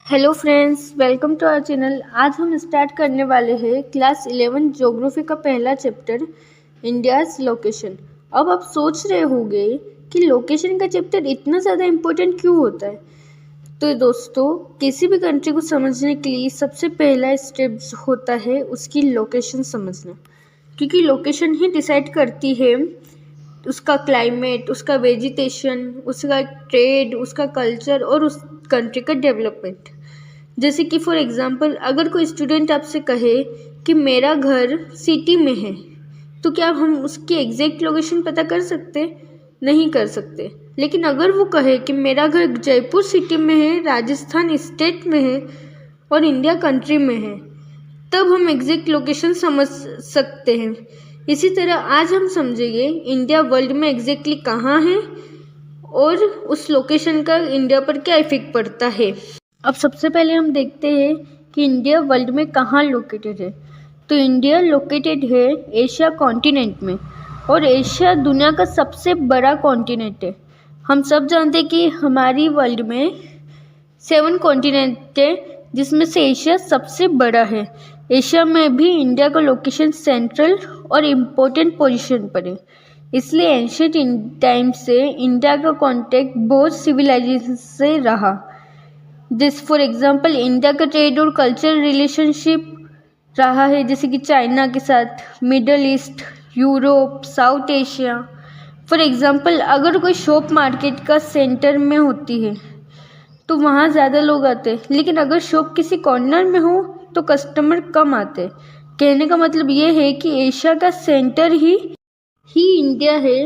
Hello friends, welcome to our channel. आज हम start करने वाले हैं क्लास 11 ज्योग्राफी का पहला चैप्टर इंडियाज़ लोकेशन। अब आप सोच रहे होंगे कि लोकेशन का चैप्टर इतना ज़्यादा इम्पोर्टेंट क्यों होता है। तो दोस्तों, किसी भी कंट्री को समझने के लिए सबसे पहला स्टेप होता है उसकी लोकेशन समझना, क्योंकि लोकेशन ही डिसाइड करती है उसका क्लाइमेट, उसका वेजिटेशन, उसका ट्रेड, उसका कल्चर और उस कंट्री का डेवलपमेंट। जैसे कि फॉर एग्जांपल, अगर कोई स्टूडेंट आपसे कहे कि मेरा घर सिटी में है, तो क्या हम उसकी एग्जैक्ट लोकेशन पता कर सकते? नहीं कर सकते। लेकिन अगर वो कहे कि मेरा घर जयपुर सिटी में है, राजस्थान स्टेट में है और इंडिया कंट्री में है, तब हम एग्जैक्ट लोकेशन समझ सकते हैं। इसी तरह आज हम समझेंगे इंडिया वर्ल्ड में एग्जैक्टली कहाँ है और उस लोकेशन का इंडिया पर क्या इफेक्ट पड़ता है। अब सबसे पहले हम देखते हैं कि इंडिया वर्ल्ड में कहाँ लोकेटेड है। तो इंडिया लोकेटेड है एशिया कॉन्टिनेंट में, और एशिया दुनिया का सबसे बड़ा कॉन्टिनेंट है। हम सब जानते हैं कि हमारी वर्ल्ड में 7 कॉन्टिनेंट है, जिसमें से एशिया सबसे बड़ा है। एशिया में भी इंडिया का लोकेशन सेंट्रल और इम्पोर्टेंट पोजीशन पर है। इसलिए एंशिएंट टाइम से इंडिया का कांटेक्ट बहुत सिविलाइजेशन से रहा। दिस फॉर एग्जांपल, इंडिया का ट्रेड और कल्चरल रिलेशनशिप रहा है, जैसे कि चाइना के साथ, middle east, Europe, south Asia. For example, अगर कोई शॉप मार्केट का सेंटर में होती है तो वहाँ ज़्यादा लोग आते हैं, लेकिन अगर शॉप किसी कॉर्नर में हो तो कस्टमर कम आते हैं। कहने का मतलब ये है कि एशिया का सेंटर ही इंडिया है।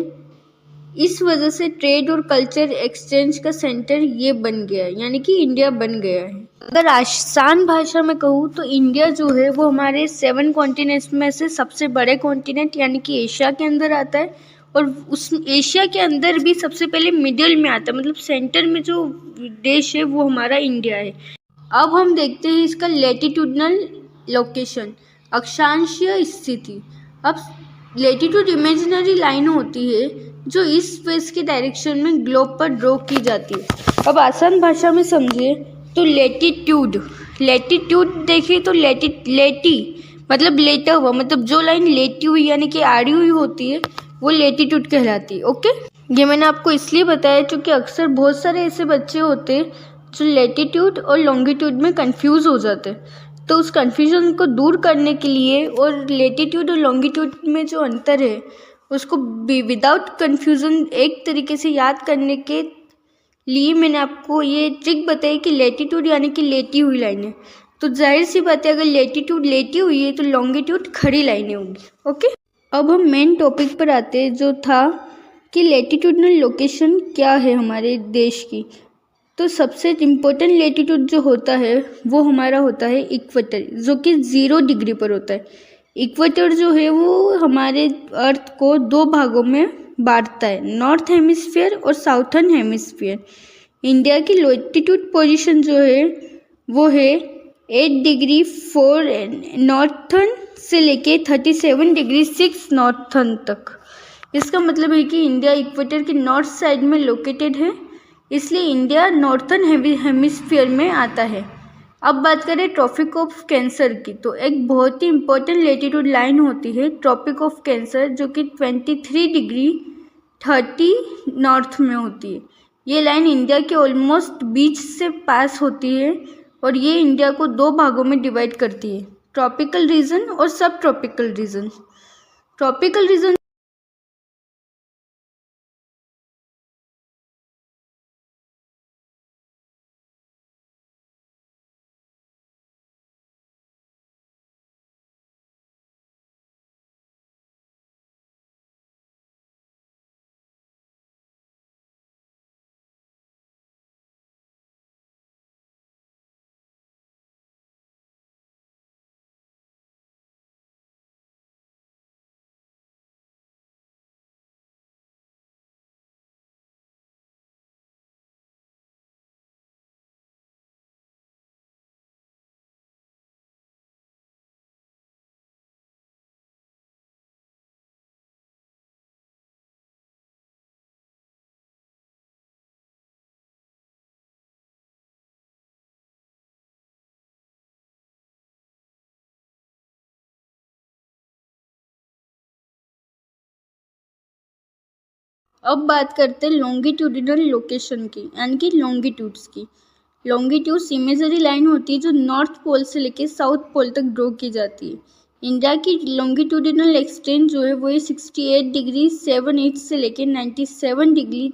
इस वजह से ट्रेड और कल्चर एक्सचेंज का सेंटर ये बन गया है, यानी कि इंडिया बन गया है। अगर आसान भाषा में कहूँ तो इंडिया जो है वो हमारे 7 कॉन्टिनेंट्स में से सबसे बड़े कॉन्टिनेंट यानी कि एशिया के अंदर आता है, और उस एशिया के अंदर भी सबसे पहले मिडिल में आता है, मतलब सेंटर में जो देश है वो हमारा इंडिया है। अब हम देखते हैं इसका लैटिट्यूडनल लोकेशन, अक्षांशीय स्थिति। अब लैटिट्यूड इमेजिनरी लाइन होती है जो ईस्ट वेस्ट के डायरेक्शन में ग्लोब पर ड्रॉ की जाती है। अब आसान भाषा में समझिए तो लैटिट्यूड देखिए तो लेटी मतलब लेटा हुआ, मतलब जो लाइन लेटी हुई यानी कि आड़ी हुई होती है वो लैटिट्यूड कहलाती है। ओके, ये मैंने आपको इसलिए बताया क्योंकि अक्सर बहुत सारे ऐसे बच्चे होते हैं जो लैटिट्यूड और लॉन्गिट्यूड में कंफ्यूज हो जाते हैं। तो उस कंफ्यूजन को दूर करने के लिए और लैटिट्यूड और लॉन्गिट्यूड में जो अंतर है उसको विदाउट कंफ्यूजन एक तरीके से याद करने के लिए मैंने आपको ये ट्रिक बताई कि लैटिट्यूड यानी कि लेटी हुई लाइनें। तो जाहिर सी बात है, अगर लैटिट्यूड लेटी हुई है तो लॉन्गिट्यूड खड़ी लाइनें होंगी। ओके, अब हम मेन टॉपिक पर आते हैं, जो था कि लैटिट्यूडनल लोकेशन क्या है हमारे देश की। तो सबसे इम्पोर्टेंट लैटिट्यूड जो होता है वो हमारा होता है इक्वेटर, जो कि 0 डिग्री पर होता है। इक्वेटर जो है वो हमारे अर्थ को 2 भागों में बांटता है, नॉर्थ हेमिस्फीयर और साउथर्न हेमिस्फीयर। इंडिया की लैटिट्यूड पोजीशन जो है वो है 8 डिग्री 4 नॉर्थर्न से लेके 37 डिग्री 6 नॉर्थर्न तक। इसका मतलब है कि इंडिया इक्वेटर के नॉर्थ साइड में लोकेटेड है, इसलिए इंडिया नॉर्थर्न हेमिस्फीयर में आता है। अब बात करें ट्रॉपिक ऑफ कैंसर की, तो एक बहुत ही इंपॉर्टेंट लैटिट्यूड लाइन होती है ट्रॉपिक ऑफ कैंसर, जो कि 23 डिग्री 30 नॉर्थ में होती है। ये लाइन इंडिया के ऑलमोस्ट बीच से पास होती है, और ये इंडिया को 2 भागों में डिवाइड करती है, ट्रॉपिकल रीजन और सब ट्रॉपिकल रीजन। ट्रॉपिकल रीजन अब बात करते हैं लॉन्गिट्यूडिनल लोकेशन की, यानी कि लॉन्गिट्यूड्स की। लॉन्गिट्यूड्स इमेजरी लाइन होती है जो नॉर्थ पोल से लेके साउथ पोल तक ड्रॉ की जाती है। इंडिया की लॉन्गिट्यूडिनल एक्सटेंट जो है वो 68 डिग्री 7 इंच से लेके 97 डिग्री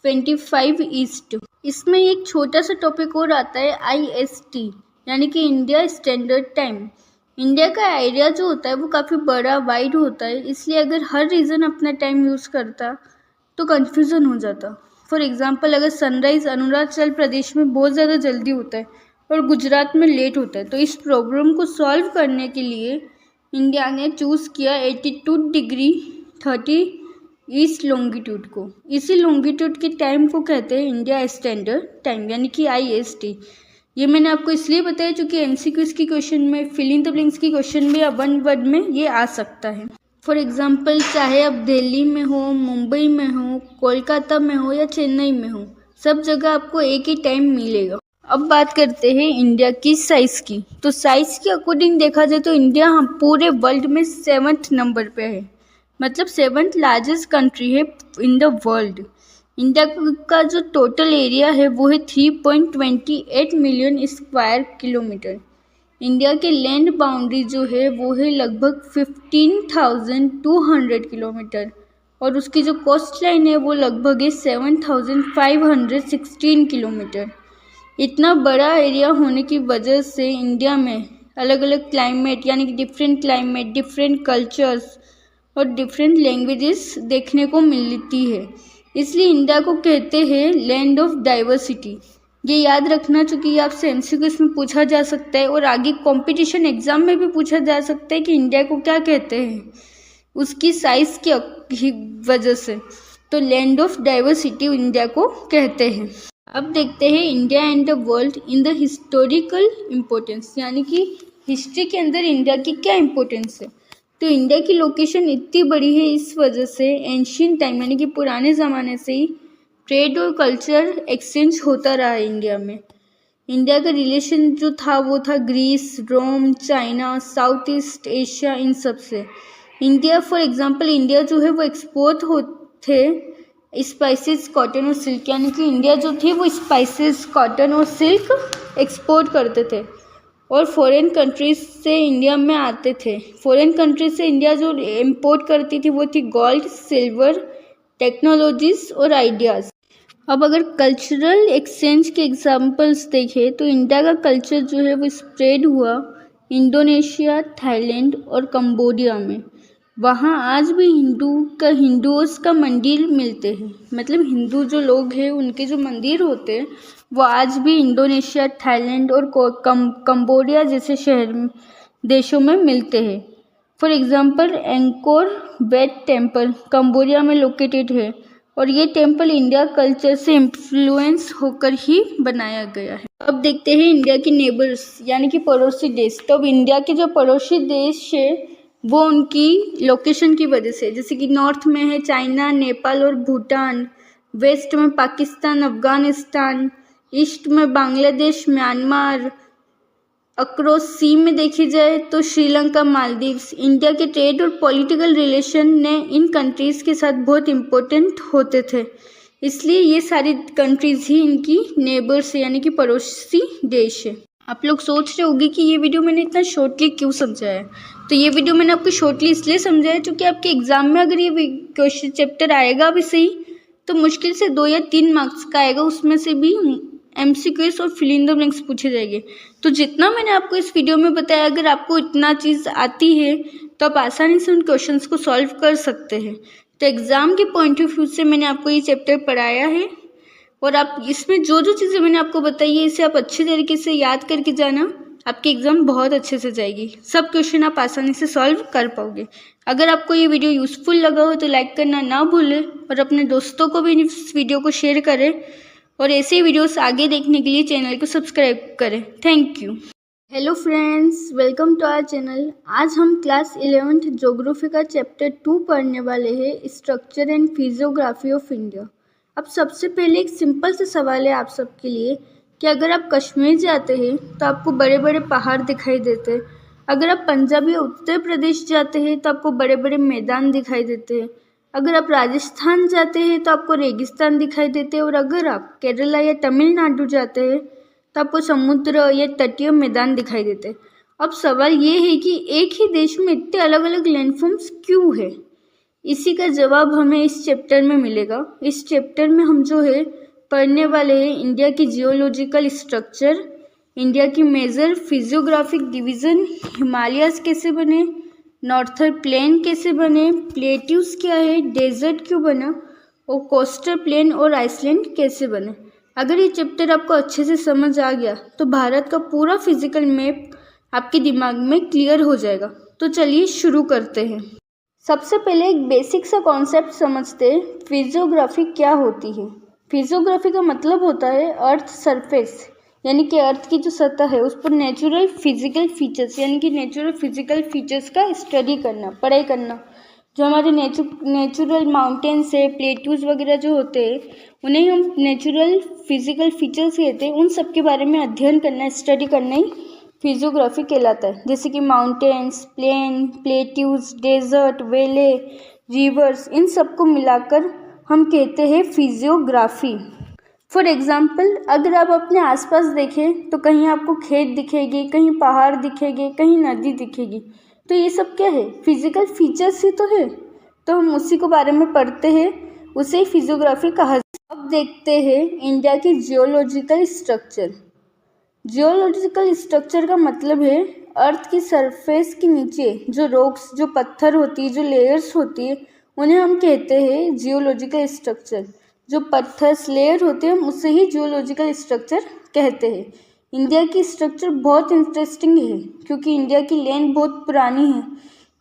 25 ईस्ट। इसमें एक छोटा सा टॉपिक और आता है IST, यानी कि इंडिया स्टैंडर्ड टाइम। इंडिया का एरिया जो होता है वो काफ़ी बड़ा वाइड होता है, इसलिए अगर हर रीजन अपना टाइम यूज़ करता तो कन्फ्यूज़न हो जाता। फॉर एग्जांपल, अगर सनराइज़ अरुणाचल प्रदेश में बहुत ज़्यादा जल्दी होता है और गुजरात में लेट होता है, तो इस प्रॉब्लम को सॉल्व करने के लिए इंडिया ने चूज़ किया 82 डिग्री 30 ईस्ट लॉन्गिट्यूड को। इसी लॉन्गिट्यूड के टाइम को कहते हैं इंडिया स्टैंडर्ड टाइम, यानी कि IST। ये मैंने आपको इसलिए बताया क्योंकि MCQs की क्वेश्चन में, फिल इन द ब्लैंक्स की क्वेश्चन में या वन वर्ड में ये आ सकता है। फॉर एग्जाम्पल, चाहे आप दिल्ली में हो, मुंबई में हो, कोलकाता में हो या चेन्नई में हो, सब जगह आपको एक ही टाइम मिलेगा। अब बात करते हैं इंडिया की साइज़ की। तो साइज़ के अकॉर्डिंग देखा जाए तो इंडिया हम पूरे वर्ल्ड में 7th नंबर पे है, मतलब 7th लार्जेस्ट कंट्री है इन द वर्ल्ड। इंडिया का जो टोटल एरिया है वो है 3.28 मिलियन स्क्वायर किलोमीटर। इंडिया के लैंड बाउंड्री जो है वो है लगभग 15,200 किलोमीटर, और उसकी जो कोस्ट लाइन है वो लगभग है 7,516 किलोमीटर। इतना बड़ा एरिया होने की वजह से इंडिया में अलग अलग क्लाइमेट, यानी कि डिफरेंट क्लाइमेट, डिफरेंट कल्चर्स और डिफरेंट लैंग्वेजेस देखने को मिलती है। इसलिए इंडिया को कहते हैं लैंड ऑफ डाइवर्सिटी। ये याद रखना, चूँकि आपसे MCQs में पूछा जा सकता है और आगे कंपटीशन एग्जाम में भी पूछा जा सकता है कि इंडिया को क्या कहते हैं उसकी साइज़ की वजह से। तो लैंड ऑफ डाइवर्सिटी इंडिया को कहते हैं। अब देखते हैं India and the world in the historical importance, यानी कि हिस्ट्री के अंदर इंडिया की क्या इम्पोर्टेंस है। तो इंडिया की लोकेशन इतनी बड़ी है इस वजह से एंशियंट टाइम, यानी कि पुराने ज़माने से ही ट्रेड और कल्चर एक्सचेंज होता रहा है इंडिया में। इंडिया का रिलेशन जो था वो था ग्रीस, रोम, चाइना, साउथ ईस्ट एशिया, इन सब से। इंडिया, फॉर एग्जांपल, इंडिया जो है वो एक्सपोर्ट होते स्पाइसेस, कॉटन और सिल्क, यानी कि इंडिया जो थी वो स्पाइसेस, कॉटन और सिल्क एक्सपोर्ट करते थे और फॉरेन कंट्रीज से इंडिया में आते थे। फॉरेन कंट्रीज से इंडिया जो इम्पोर्ट करती थी वो थी गोल्ड, सिल्वर, टेक्नोलॉजीज और आइडियाज़। अब अगर कल्चरल एक्सचेंज के एग्जांपल्स देखें तो इंडिया का कल्चर जो है वो स्प्रेड हुआ इंडोनेशिया, थाईलैंड और कंबोडिया में। वहाँ आज भी हिंदुओं का मंदिर मिलते हैं, मतलब हिंदू जो लोग हैं उनके जो मंदिर होते हैं वो आज भी इंडोनेशिया, थाईलैंड और कंबोडिया जैसे देशों में मिलते हैं। For example, Angkor Wat temple Cambodia में लोकेटेड है और ये टेम्पल इंडिया कल्चर से इन्फ्लुएंस होकर ही बनाया गया है। अब देखते हैं इंडिया की नेबर्स, यानी कि पड़ोसी देश। तो अब इंडिया के जो पड़ोसी देश है वो उनकी लोकेशन की वजह से, जैसे कि नॉर्थ में है चाइना, नेपाल और भूटान, वेस्ट में पाकिस्तान, अफगानिस्तान, ईस्ट में बांग्लादेश, म्यांमार, अक्रॉस सी में देखी जाए तो श्रीलंका, मालदीव्स। इंडिया के ट्रेड और पॉलिटिकल रिलेशन ने इन कंट्रीज़ के साथ बहुत इम्पोर्टेंट होते थे, इसलिए ये सारी कंट्रीज़ ही इनकी नेबर्स है, यानी कि पड़ोसी देश है। आप लोग सोच रहे होंगे कि ये वीडियो मैंने इतना शॉर्टली क्यों समझाया। तो ये वीडियो मैंने आपको शॉर्टली इसलिए समझाया क्योंकि आपके एग्जाम में अगर ये क्वेश्चन चैप्टर आएगा भी सही तो मुश्किल से 2 या 3 मार्क्स का आएगा, उसमें से भी MCQs और फिल इन द ब्लैंक्स पूछे जाएंगे। तो जितना मैंने आपको इस वीडियो में बताया, अगर आपको इतना चीज़ आती है तो आप आसानी से उन क्वेश्चंस को सॉल्व कर सकते हैं। तो एग्ज़ाम के पॉइंट ऑफ व्यू से मैंने आपको ये चैप्टर पढ़ाया है और आप इसमें जो जो चीज़ें मैंने आपको बताई है इसे आप अच्छे तरीके से याद करके जाना, आपकी एग्ज़ाम बहुत अच्छे से जाएगी। सब क्वेश्चन आप आसानी से सॉल्व कर पाओगे। अगर आपको ये वीडियो यूज़फुल लगा हो तो लाइक करना ना भूलें और अपने दोस्तों को भी इस वीडियो को शेयर करें और ऐसे वीडियोस आगे देखने के लिए चैनल को सब्सक्राइब करें। Thank you. Hello friends, welcome to our channel. आज हम क्लास 11th ज्योग्राफी का चैप्टर 2 पढ़ने वाले हैं, structure and physiography of India. अब सबसे पहले एक सिंपल सा सवाल है आप सबके लिए कि अगर आप कश्मीर जाते हैं तो आपको बड़े बड़े पहाड़ दिखाई देते हैं। अगर आप पंजाब या उत्तर प्रदेश जाते हैं तो आपको बड़े बड़े मैदान दिखाई देते हैं। अगर आप राजस्थान जाते हैं तो आपको रेगिस्तान दिखाई देते हैं, और अगर आप केरला या तमिलनाडु जाते हैं तो आपको समुद्र या तटीय मैदान दिखाई देते हैं। अब सवाल ये है कि एक ही देश में इतने अलग अलग लैंडफॉर्म्स क्यों है? इसी का जवाब हमें इस चैप्टर में मिलेगा। इस चैप्टर में हम जो है पढ़ने वाले हैं इंडिया की जियोलॉजिकल स्ट्रक्चर, इंडिया की मेजर फिजियोग्राफिक डिवीज़न, हिमालयास कैसे बने, नॉर्थर्न प्लेन कैसे बने, प्लेट्यूज क्या है, डेजर्ट क्यों बना, और कोस्टल प्लेन और आइसलैंड कैसे बने। अगर ये चैप्टर आपको अच्छे से समझ आ गया तो भारत का पूरा फिजिकल मैप आपके दिमाग में क्लियर हो जाएगा। तो चलिए शुरू करते हैं। सबसे पहले एक बेसिक सा कॉन्सेप्ट समझते हैं, फिजियोग्राफी क्या होती है। फिजियोग्राफी का मतलब होता है अर्थ सरफेस, यानी कि अर्थ की जो सतह है उस पर नेचुरल फिजिकल फीचर्स, यानी कि नेचुरल फिजिकल फीचर्स का स्टडी करना, पढ़ाई करना। जो हमारे नेचुरल माउंटेन्स है, प्लेट्यूज वगैरह जो होते हैं उन्हें हम नेचुरल फिजिकल फीचर्स कहते हैं। उन सब के बारे में अध्ययन करना, स्टडी करना ही फिजियोग्राफी कहलाता है। जैसे कि माउंटेन्स, प्लेन, प्लेट्यूज, डेजर्ट, वेले, रिवर्स, इन सबको मिलाकर हम कहते हैं फिजियोग्राफी। फॉर एग्जाम्पल, अगर आप अपने आसपास देखें तो कहीं आपको खेत दिखेगी, कहीं पहाड़ दिखेंगे, कहीं नदी दिखेगी। तो ये सब क्या है? फिजिकल फीचर्स ही तो है। तो हम उसी के बारे में पढ़ते हैं, उसे फिजियोग्राफी कहा जाता है। अब देखते हैं इंडिया की जियोलॉजिकल स्ट्रक्चर। जियोलॉजिकल स्ट्रक्चर का मतलब है अर्थ की सरफेस के नीचे जो रॉक्स, जो पत्थर होती है, जो लेयर्स होती है, उन्हें हम कहते हैं जियोलॉजिकल स्ट्रक्चर। जो पत्थर लेयर होते हैं उससे ही जियोलॉजिकल स्ट्रक्चर कहते हैं। इंडिया की स्ट्रक्चर बहुत इंटरेस्टिंग है क्योंकि इंडिया की लैंड बहुत पुरानी है।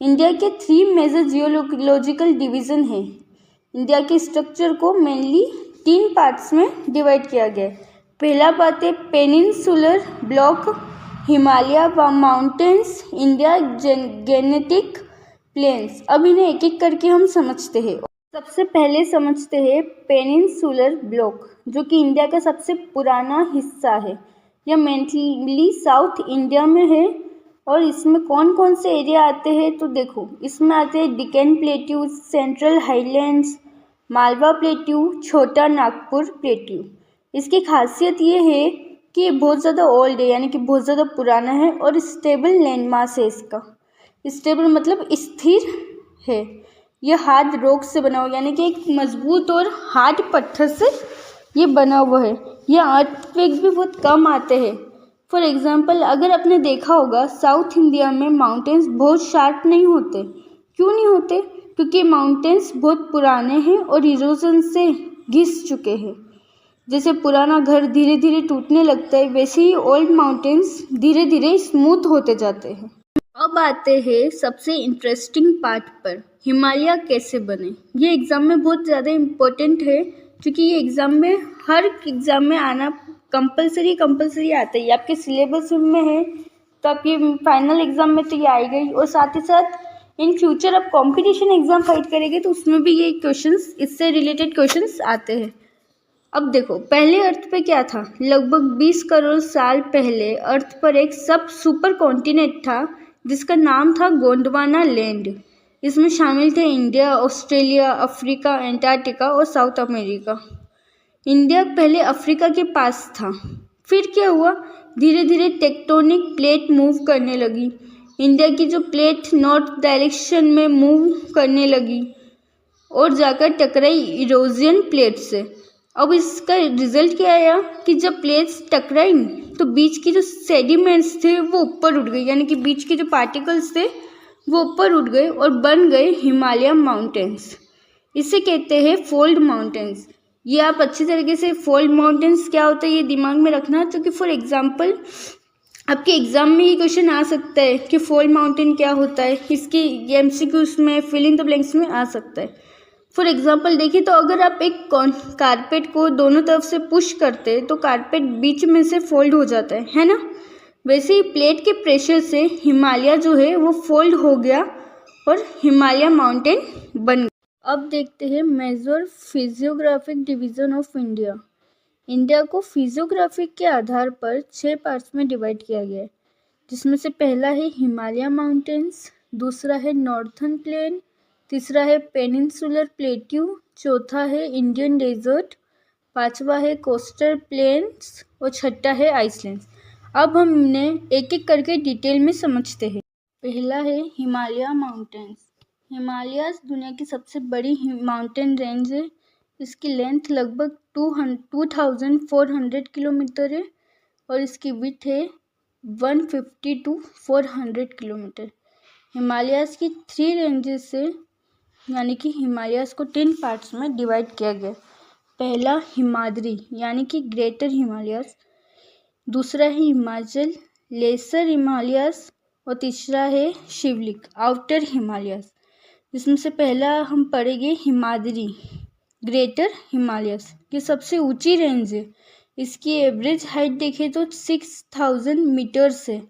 इंडिया के 3 मेजर जियोलॉजिकल डिवीज़न है। इंडिया के स्ट्रक्चर को मेनली 3 पार्ट्स में डिवाइड किया गया है। पहला बात है peninsular block, Himalaya mountains, India genetic plains. अब इन्हें एक एक करके हम समझते हैं। सबसे पहले समझते हैं पेनिनसुलर ब्लॉक, जो कि इंडिया का सबसे पुराना हिस्सा है। यह मेनली साउथ इंडिया में है। और इसमें कौन कौन से एरिया आते हैं तो देखो, इसमें आते हैं deacon plateau, central highlands, Malwa plateau, छोटा नागपुर प्लेट्यू। इसकी खासियत ये है कि ये बहुत ज़्यादा ओल्ड है, यानी कि बहुत ज़्यादा पुराना है, और स्टेबल लैंड मास है इसका। स्टेबल मतलब स्थिर है। यह हार्ड रॉक से बना हुआ, यानी कि एक मजबूत और हार्ड पत्थर से ये बना हुआ है। यह अर्थक्वेक भी बहुत कम आते हैं। फॉर एग्जांपल, अगर आपने देखा होगा साउथ इंडिया में माउंटेन्स बहुत शार्प नहीं होते। क्यों नहीं होते? क्योंकि माउंटेन्स बहुत पुराने हैं और इरोजन से घिस चुके हैं। जैसे पुराना घर धीरे धीरे टूटने लगता है, वैसे ही ओल्ड माउंटेन्स धीरे धीरे स्मूथ होते जाते हैं। अब आते हैं सबसे इंटरेस्टिंग पार्ट पर, हिमालय कैसे बने। ये एग्ज़ाम में बहुत ज़्यादा इम्पोर्टेंट है क्योंकि ये हर एग्ज़ाम में आना कंपलसरी आता है। आपके सिलेबस में है तो आपके फाइनल एग्ज़ाम में तो ये आएगा ही, और साथ ही साथ इन फ्यूचर आप कंपटीशन एग्ज़ाम फाइट करेंगे तो उसमें भी ये क्वेश्चंस, इससे रिलेटेड क्वेश्चंस आते हैं। अब देखो, पहले अर्थ पे क्या था? लगभग 20 करोड़ साल पहले अर्थ पर एक सब सुपर कॉन्टिनेंट था जिसका नाम था गोंडवाना लैंड। इसमें शामिल थे इंडिया, ऑस्ट्रेलिया, अफ्रीका, एंटार्क्टिका और साउथ अमेरिका। इंडिया पहले अफ्रीका के पास था। फिर क्या हुआ? धीरे धीरे टेक्टोनिक प्लेट मूव करने लगी। इंडिया की जो प्लेट नॉर्थ डायरेक्शन में मूव करने लगी और जाकर टकराई इरोजन प्लेट से। अब इसका रिजल्ट क्या आया कि जब प्लेट्स टकराई तो बीच की जो सेडिमेंट्स थे वो ऊपर उठ गए, यानी कि बीच के जो पार्टिकल्स थे वो ऊपर उठ गए और बन गए हिमालय माउंटेन्स। इसे कहते हैं फोल्ड माउंटेन्स। ये आप अच्छी तरीके से फोल्ड माउंटेन्स क्या होता है ये दिमाग में रखना, क्योंकि फॉर एग्जांपल आपके एग्जाम में ये क्वेश्चन आ सकता है कि फोल्ड माउंटेन क्या होता है। इसकी एमसीक्यूज में, फिल इन द ब्लैंक्स में आ सकता है। फॉर एग्जाम्पल देखिए तो अगर आप एक कारपेट को दोनों तरफ से पुश करते हैं तो कारपेट बीच में से फोल्ड हो जाता है ना। वैसे ही प्लेट के प्रेशर से हिमालय जो है वो फोल्ड हो गया और हिमालय माउंटेन बन गया। अब देखते हैं major physiographic division of India. India को फिजियोग्राफिक के आधार पर 6 पार्ट्स में डिवाइड किया गया है, जिसमें से पहला है हिमालय माउंटेन्स, दूसरा है नॉर्थर्न प्लेन, तीसरा है पेनिनसुलर प्लेट्यू, चौथा है इंडियन डेजर्ट, पांचवा है कोस्टल प्लेन्स और छठा है आइसलैंड्स। अब हम इन्हें एक एक करके डिटेल में समझते हैं। पहला है हिमालय माउंटेन्स। हिमालयाज दुनिया की सबसे बड़ी माउंटेन रेंज है। इसकी लेंथ लगभग 2400 किलोमीटर है और इसकी विड्थ है 150 to 400 किलोमीटर। हिमालयाज की 3 रेंजेस से यानी कि हिमालयाज को 10 पार्ट्स में डिवाइड किया गया। पहला हिमाद्री यानी कि ग्रेटर हिमालयाज, दूसरा है हिमाचल लेसर हिमालयाज और तीसरा है शिवलिक आउटर हिमालयाज। जिसमें से पहला हम पढ़ेंगे हिमाद्री ग्रेटर हिमालयाज। ये सबसे ऊंची रेंज है। इसकी एवरेज हाइट देखें तो 6000 मीटर्स है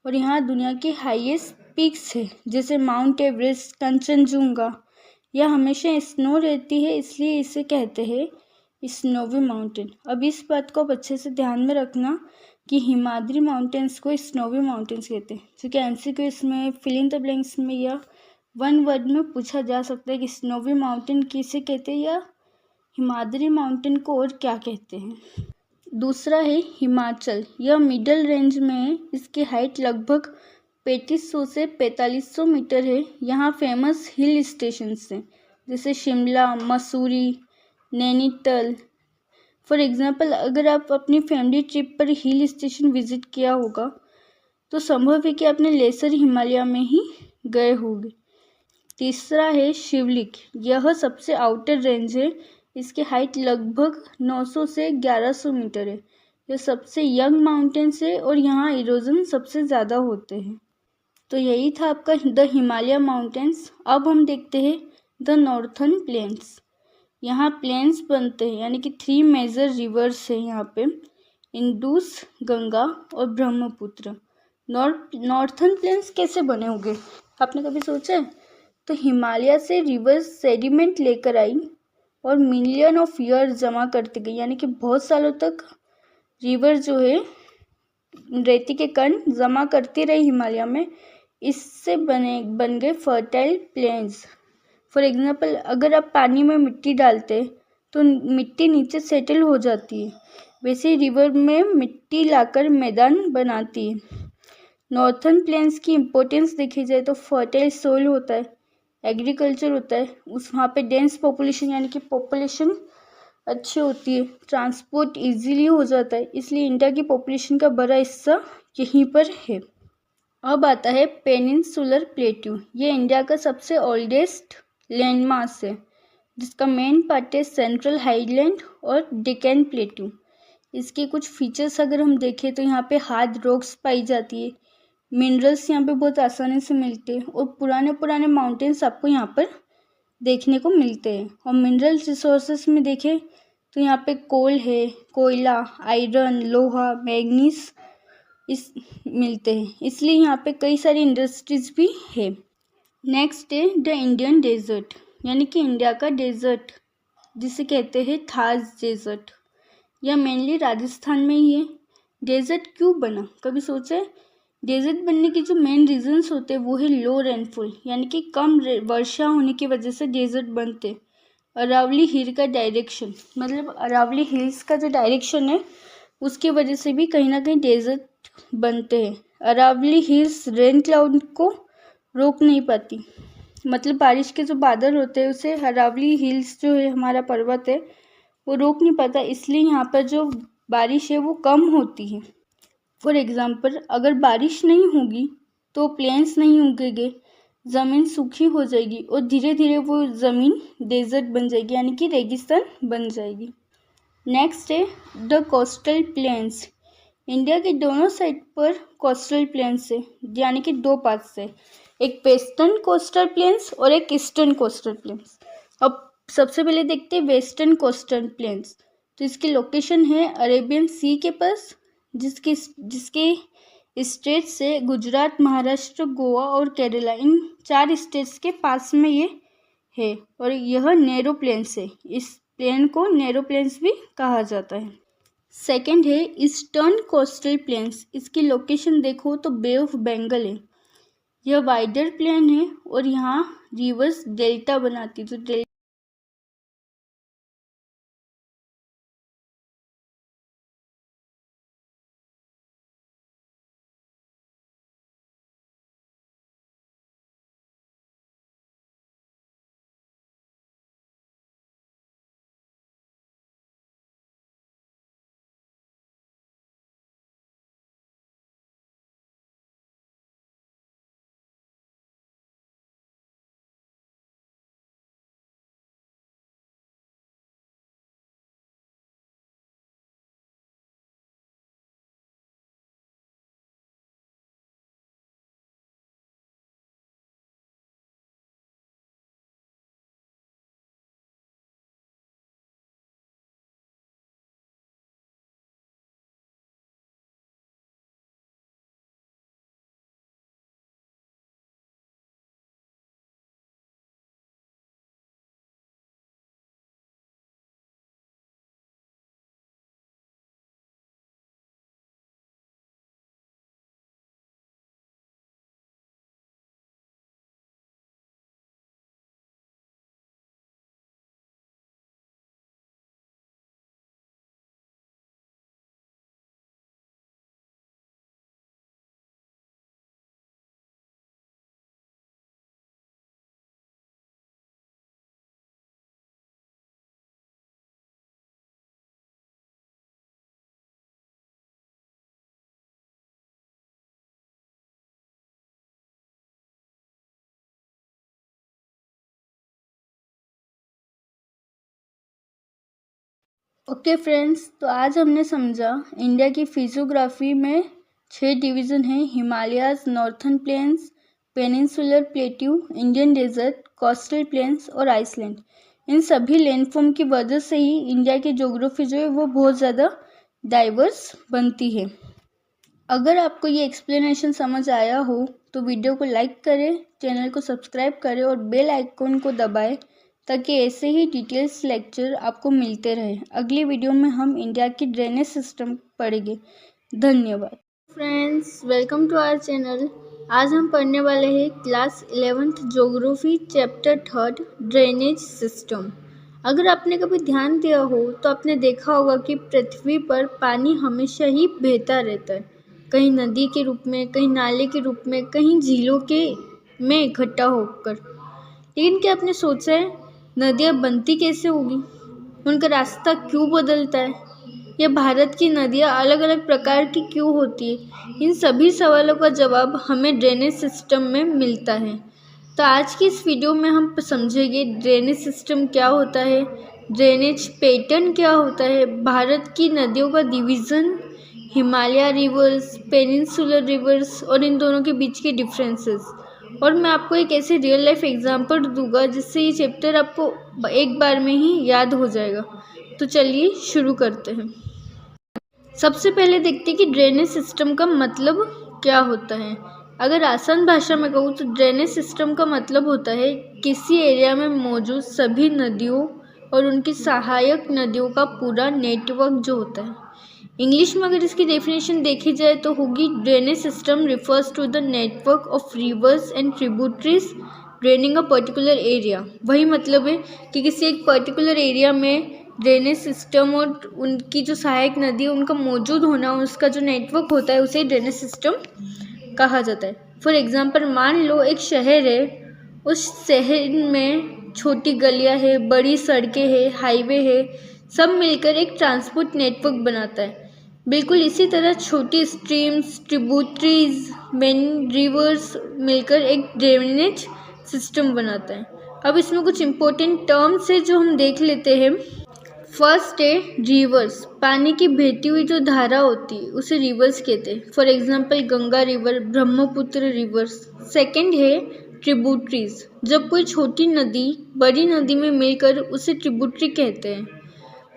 और यहाँ दुनिया के हाईएस्ट पीक्स है जैसे माउंट एवरेस्ट, कंचनजुंगा। यह हमेशा स्नो रहती है इसलिए इसे कहते हैं स्नोवी माउंटेन। अब इस बात को आप अच्छे से ध्यान में रखना कि हिमाद्री माउंटेन्स को स्नोवी माउंटेन्स कहते हैं, क्योंकि एमसीक्यू इसमें फिल इन द ब्लैंक्स में या वन वर्ड में पूछा जा सकता है कि स्नोवी माउंटेन किसे कहते हैं या हिमाद्री माउंटेन को और क्या कहते हैं। दूसरा है हिमाचल। यह मिडल रेंज में है। इसकी हाइट लगभग 3500 से 4500 मीटर है। यहाँ फेमस हिल स्टेशंस हैं जैसे शिमला, मसूरी, नैनीताल। फॉर एग्जांपल अगर आप अपनी फैमिली ट्रिप पर हिल स्टेशन विजिट किया होगा तो संभव है कि आपने लेसर हिमालय में ही गए होंगे। तीसरा है शिवलिक। यह सबसे आउटर रेंज है। इसकी हाइट लगभग 900 से 1100 मीटर है। यह सबसे यंग माउंटेन्स है और यहाँ इरोजन सबसे ज़्यादा होते हैं। तो यही था आपका द हिमालय माउंटेन्स। अब हम देखते हैं द नॉर्थर्न प्लेन्स। यहाँ प्लेन्स बनते हैं यानी कि 3 मेजर रिवर्स है यहाँ पे, इंडस, गंगा और ब्रह्मपुत्र। नॉर्थर्न प्लेन्स कैसे बने होंगे आपने कभी सोचा है? तो हिमालय से रिवर्स सेडिमेंट लेकर आई और मिलियन ऑफ ईयर जमा करते गई, यानी कि बहुत सालों तक रिवर जो है रेती के कण जमा करती रही हिमालय में। इससे बन गए फर्टाइल प्लेन्स। फॉर एग्जांपल अगर आप पानी में मिट्टी डालते तो मिट्टी नीचे सेटल हो जाती है, वैसे ही रिवर में मिट्टी लाकर मैदान बनाती है। नॉर्थर्न प्लेन्स की इम्पोर्टेंस देखी जाए तो फर्टाइल सोइल होता है, एग्रीकल्चर होता है, वहाँ पे डेंस पॉपुलेशन यानी कि पॉपुलेशन अच्छी होती है, ट्रांसपोर्ट इजीली हो जाता है, इसलिए इंडिया की पॉपुलेशन का बड़ा हिस्सा यहीं पर है। अब आता है पेनिनसुलर प्लेट्यू। ये इंडिया का सबसे ओल्डेस्ट लैंडमास है जिसका मेन पार्ट है सेंट्रल हाईलैंड और डेक्कन प्लेट्यू। इसके कुछ फीचर्स अगर हम देखें तो यहाँ पे हार्ड रॉक्स पाई जाती है, मिनरल्स यहाँ पे बहुत आसानी से मिलते हैं और पुराने माउंटेन्स आपको यहाँ पर देखने को मिलते हैं। और मिनरल रिसोर्सेस में देखें तो यहाँ पे कोल है, कोयला, आयरन, लोहा, मैग्नीज मिलते हैं, इसलिए यहाँ पे कई सारी इंडस्ट्रीज भी है। नेक्स्ट है द इंडियन डेजर्ट, यानी कि इंडिया का डेजर्ट जिसे कहते हैं थार डेजर्ट। यह मेनली राजस्थान में ही है। डेजर्ट क्यों बना कभी सोचा है? डेजर्ट बनने के जो मेन रीजंस होते हैं वो है लो रेनफॉल, यानी कि कम वर्षा होने की वजह से डेजर्ट बनते। अरावली हिल का डायरेक्शन, मतलब अरावली हिल्स का जो डायरेक्शन है उसकी वजह से भी कहीं ना कहीं डेजर्ट बनते हैं। अरावली हिल्स रेन क्लाउड को रोक नहीं पाती, मतलब बारिश के जो बादल होते हैं उसे अरावली हिल्स जो है हमारा पर्वत है वो रोक नहीं पाता, इसलिए यहाँ पर जो बारिश है वो कम होती है। फॉर एग्जाम्पल अगर बारिश नहीं होगी तो प्लेन्स नहीं उगेंगे, ज़मीन सूखी हो जाएगी और धीरे धीरे वो ज़मीन डेजर्ट बन जाएगी, यानी कि रेगिस्तान बन जाएगी। नेक्स्ट है द कोस्टल प्लेन्स। इंडिया के दोनों साइड पर कोस्टल प्लेन्स है, यानी कि 2 पार्ट्स है, एक वेस्टर्न कोस्टल प्लेन्स और एक ईस्टर्न कोस्टल प्लेन्स। अब सबसे पहले देखते हैं वेस्टर्न कोस्टल प्लेन्स। तो इसकी लोकेशन है अरेबियन सी के पास, जिसके स्टेट से गुजरात, महाराष्ट्र, गोवा और केरला, इन 4 स्टेट्स के पास में ये है और यह नैरो प्लेन्स है। इस प्लेन को नैरो प्लेन्स भी कहा जाता है। सेकंड है ईस्टर्न कोस्टल प्लेन्स। इसकी लोकेशन देखो तो बे ऑफ बंगाल है। यह वाइडर प्लेन है और यहाँ रिवर्स डेल्टा बनाती, तो डेल्टा ओके फ्रेंड्स, तो आज हमने समझा इंडिया की फिजियोग्राफी में 6 डिवीज़न हैं: Himalayas, northern plains, peninsular plateau, Indian desert, coastal plains और आइसलैंड। इन सभी लैंडफॉर्म की वजह से ही इंडिया की ज्योग्राफी जो है वो बहुत ज़्यादा डाइवर्स बनती है। अगर आपको ये एक्सप्लेनेशन समझ आया हो तो वीडियो को लाइक करें, चैनल को सब्सक्राइब करें और बेल आइकन को दबाएं ताकि ऐसे ही डिटेल्स लेक्चर आपको मिलते रहे। अगली वीडियो में हम इंडिया की ड्रेनेज सिस्टम पढ़ेंगे। धन्यवाद friends, welcome to our channel. आज हम पढ़ने वाले हैं class 11th geography chapter 3 drainage system. अगर आपने कभी ध्यान दिया हो तो आपने देखा होगा कि पृथ्वी पर पानी हमेशा ही बहता रहता है, कहीं नदी के रूप में, कहीं नाले के रूप में, कहीं झीलों के में इकट्ठा होकर। लेकिन क्या आपने सोचा है नदियाँ बनती कैसे होगी, उनका रास्ता क्यों बदलता है, या भारत की नदियाँ अलग अलग प्रकार की क्यों होती है? इन सभी सवालों का जवाब हमें ड्रेनेज सिस्टम में मिलता है। तो आज की इस वीडियो में हम समझेंगे ड्रेनेज सिस्टम क्या होता है, ड्रेनेज पैटर्न क्या होता है, भारत की नदियों का division, Himalaya reverse, peninsular reverse और इन दोनों के बीच के डिफरेंसेस। और मैं आपको एक ऐसे रियल लाइफ एग्जांपल दूंगा जिससे ये चैप्टर आपको एक बार में ही याद हो जाएगा। तो चलिए शुरू करते हैं। सबसे पहले देखते हैं कि ड्रेनेज सिस्टम का मतलब क्या होता है। अगर आसान भाषा में कहूँ तो ड्रेनेज सिस्टम का मतलब होता है किसी एरिया में मौजूद सभी नदियों और उनकी सहायक नदियों का पूरा नेटवर्क जो होता है। इंग्लिश में अगर इसकी डेफिनेशन देखी जाए तो होगी drainage system refers to the network of rivers and tributaries draining a particular area. वही मतलब है कि किसी एक पर्टिकुलर एरिया में ड्रेनेज सिस्टम और उनकी जो सहायक नदी है उनका मौजूद होना, उसका जो नेटवर्क होता है उसे ड्रेनेज सिस्टम कहा जाता है। फॉर एग्जाम्पल मान लो एक शहर है, उस शहर में छोटी गलियाँ है, बड़ी सड़कें हैं, हाईवे है, सब मिलकर एक ट्रांसपोर्ट नेटवर्क बनाता है। बिल्कुल इसी तरह छोटी स्ट्रीम्स, ट्रिब्यूटरीज, मेन रिवर्स मिलकर एक ड्रेनेज सिस्टम बनाता है। अब इसमें कुछ इंपॉर्टेंट टर्म्स है जो हम देख लेते हैं। फर्स्ट है रिवर्स, पानी की बहती हुई जो धारा होती है उसे रिवर्स कहते हैं। For example Ganga river, Brahmaputra reverse. Second है ट्रिब्यूटरीज, जब कोई छोटी नदी बड़ी नदी में मिलकर उसे ट्रिब्यूटरी कहते हैं।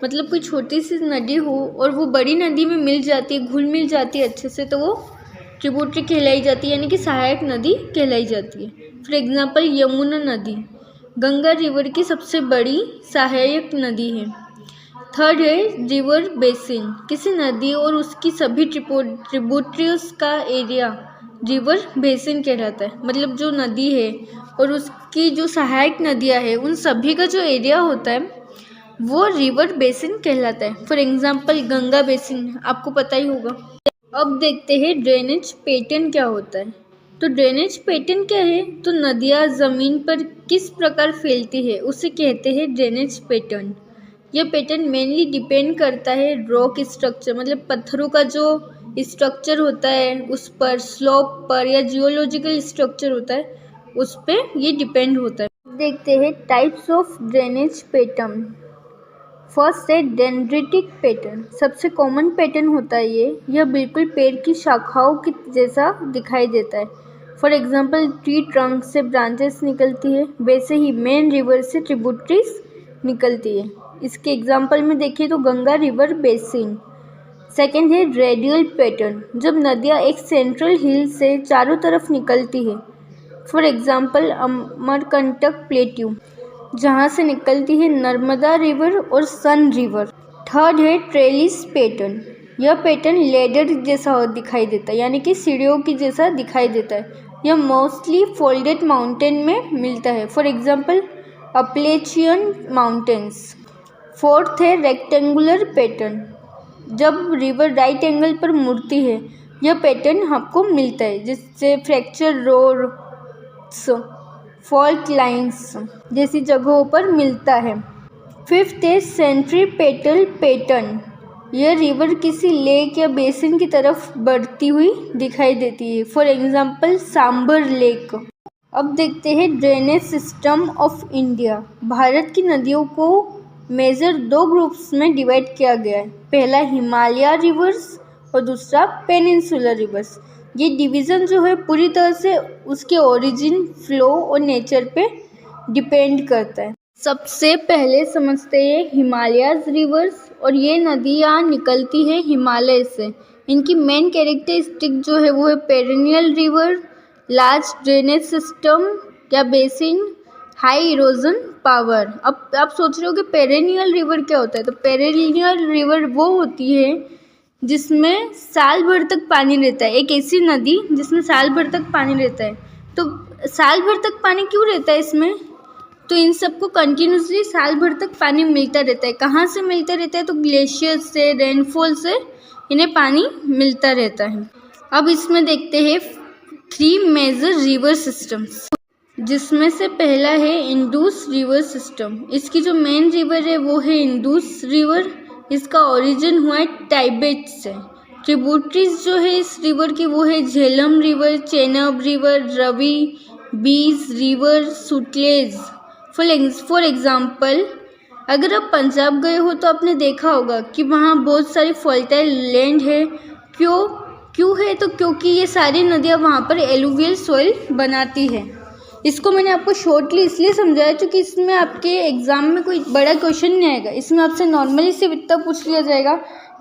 मतलब कोई छोटी सी नदी हो और वो बड़ी नदी में मिल जाती है, घुल मिल जाती है अच्छे से, तो वो ट्रिब्यूटरी कहलाई जाती है, यानी कि सहायक नदी कहलाई जाती है। फॉर एग्जांपल यमुना नदी गंगा रिवर की सबसे बड़ी सहायक नदी है। थर्ड है रिवर बेसिन, किसी नदी और उसकी सभी ट्रिब्यूटरीज का एरिया रिवर बेसिन कहलाता है। मतलब जो नदी है और उसकी जो सहायक नदियाँ हैं उन सभी का जो एरिया होता है वो रिवर बेसिन कहलाता है। फॉर एग्जाम्पल गंगा बेसिन आपको पता ही होगा। अब देखते हैं ड्रेनेज पैटर्न क्या होता है। तो ड्रेनेज पैटर्न क्या है, तो नदियाँ ज़मीन पर किस प्रकार फैलती है उसे कहते हैं ड्रेनेज पैटर्न। यह पैटर्न मेनली डिपेंड करता है रॉक स्ट्रक्चर, मतलब पत्थरों का जो स्ट्रक्चर होता है उस पर, स्लोप पर, या जियोलॉजिकल स्ट्रक्चर होता है उस पर ये डिपेंड होता है। देखते हैं types of drainage pattern. First है डेंड्रिटिक पैटर्न, सबसे कॉमन पैटर्न होता है यह बिल्कुल पेड़ की शाखाओं की जैसा दिखाई देता है। फॉर एग्जांपल ट्री ट्रंक से ब्रांचेस निकलती है, वैसे ही मेन रिवर से ट्रिब्यूटरीज निकलती है। इसके एग्जांपल में देखिए तो गंगा रिवर बेसिन। सेकंड है रेडियल पैटर्न, जब नदियाँ एक सेंट्रल हिल से चारों तरफ निकलती है। फॉर एग्जांपल अमरकंटक प्लेट्यू, जहाँ से निकलती है नर्मदा रिवर और सन रिवर। थर्ड है ट्रेलिस पैटर्न, यह पैटर्न लेडर जैसा दिखाई देता है, यानी कि सीढ़ियों की जैसा दिखाई देता है। यह मोस्टली फोल्डेड माउंटेन में मिलता है, फॉर एग्जांपल अपलेचियन माउंटेन्स। फोर्थ है रेक्टेंगुलर पैटर्न, जब रिवर राइट एंगल पर मुड़ती है यह पैटर्न आपको मिलता है, जिससे फ्रैक्चर रोड्स, फॉल्ट लाइंस जैसी जगहों पर मिलता है। फिफ्थ है सेंट्रीपेटल पैटर्न, यह रिवर किसी लेक या बेसिन की तरफ बढ़ती हुई दिखाई देती है, फॉर एग्जांपल सांबर लेक। अब देखते हैं drainage system of India. Bharat की नदियों को मेजर दो ग्रुप्स में डिवाइड किया गया है, पहला हिमालय रिवर्स और दूसरा पेनिनसुलर रिवर्स। ये डिवीज़न जो है पूरी तरह से उसके ओरिजिन, फ्लो और नेचर पे डिपेंड करता है। सबसे पहले समझते हैं हिमालयस रिवर्स, और ये नदियाँ निकलती है हिमालय से। इनकी मेन कैरेक्टरिस्टिक जो है वो है perennial river, large drainage system या बेसिन, हाई इरोजन पावर। अब आप सोच रहे हो कि पेरिनियल रिवर क्या होता है, तो पेरिनियल रिवर वो होती है जिसमें साल भर तक पानी रहता है, एक ऐसी नदी जिसमें साल भर तक पानी रहता है। तो साल भर तक पानी क्यों रहता है इसमें, तो इन सबको कंटिन्यूसली साल भर तक पानी मिलता रहता है। कहाँ से मिलता रहता है, तो ग्लेशियर से, रेनफॉल से इन्हें पानी मिलता रहता है। अब इसमें देखते हैं 3 मेजर रिवर सिस्टम्स, जिसमें से पहला है इंडस रिवर सिस्टम। इसकी जो मेन रिवर है वो है इंडस रिवर। इसका ओरिजिन हुआ है टाइबेट से। ट्रिब्यूटरीज जो है इस रिवर की वो है झेलम रिवर, चेनाब रिवर, रवि, बीज रिवर, सुटलेज। फॉर एग्जाम्पल अगर आप पंजाब गए हो तो आपने देखा होगा कि वहाँ बहुत सारी फर्टाइल लैंड है। क्यों है, तो क्योंकि ये सारी नदियाँ वहाँ पर एलुवियल सॉइल बनाती है। इसको मैंने आपको शॉर्टली इसलिए समझाया क्योंकि इसमें आपके एग्जाम में कोई बड़ा क्वेश्चन नहीं आएगा। इसमें आपसे नॉर्मली सिर्फ इतना पूछ लिया जाएगा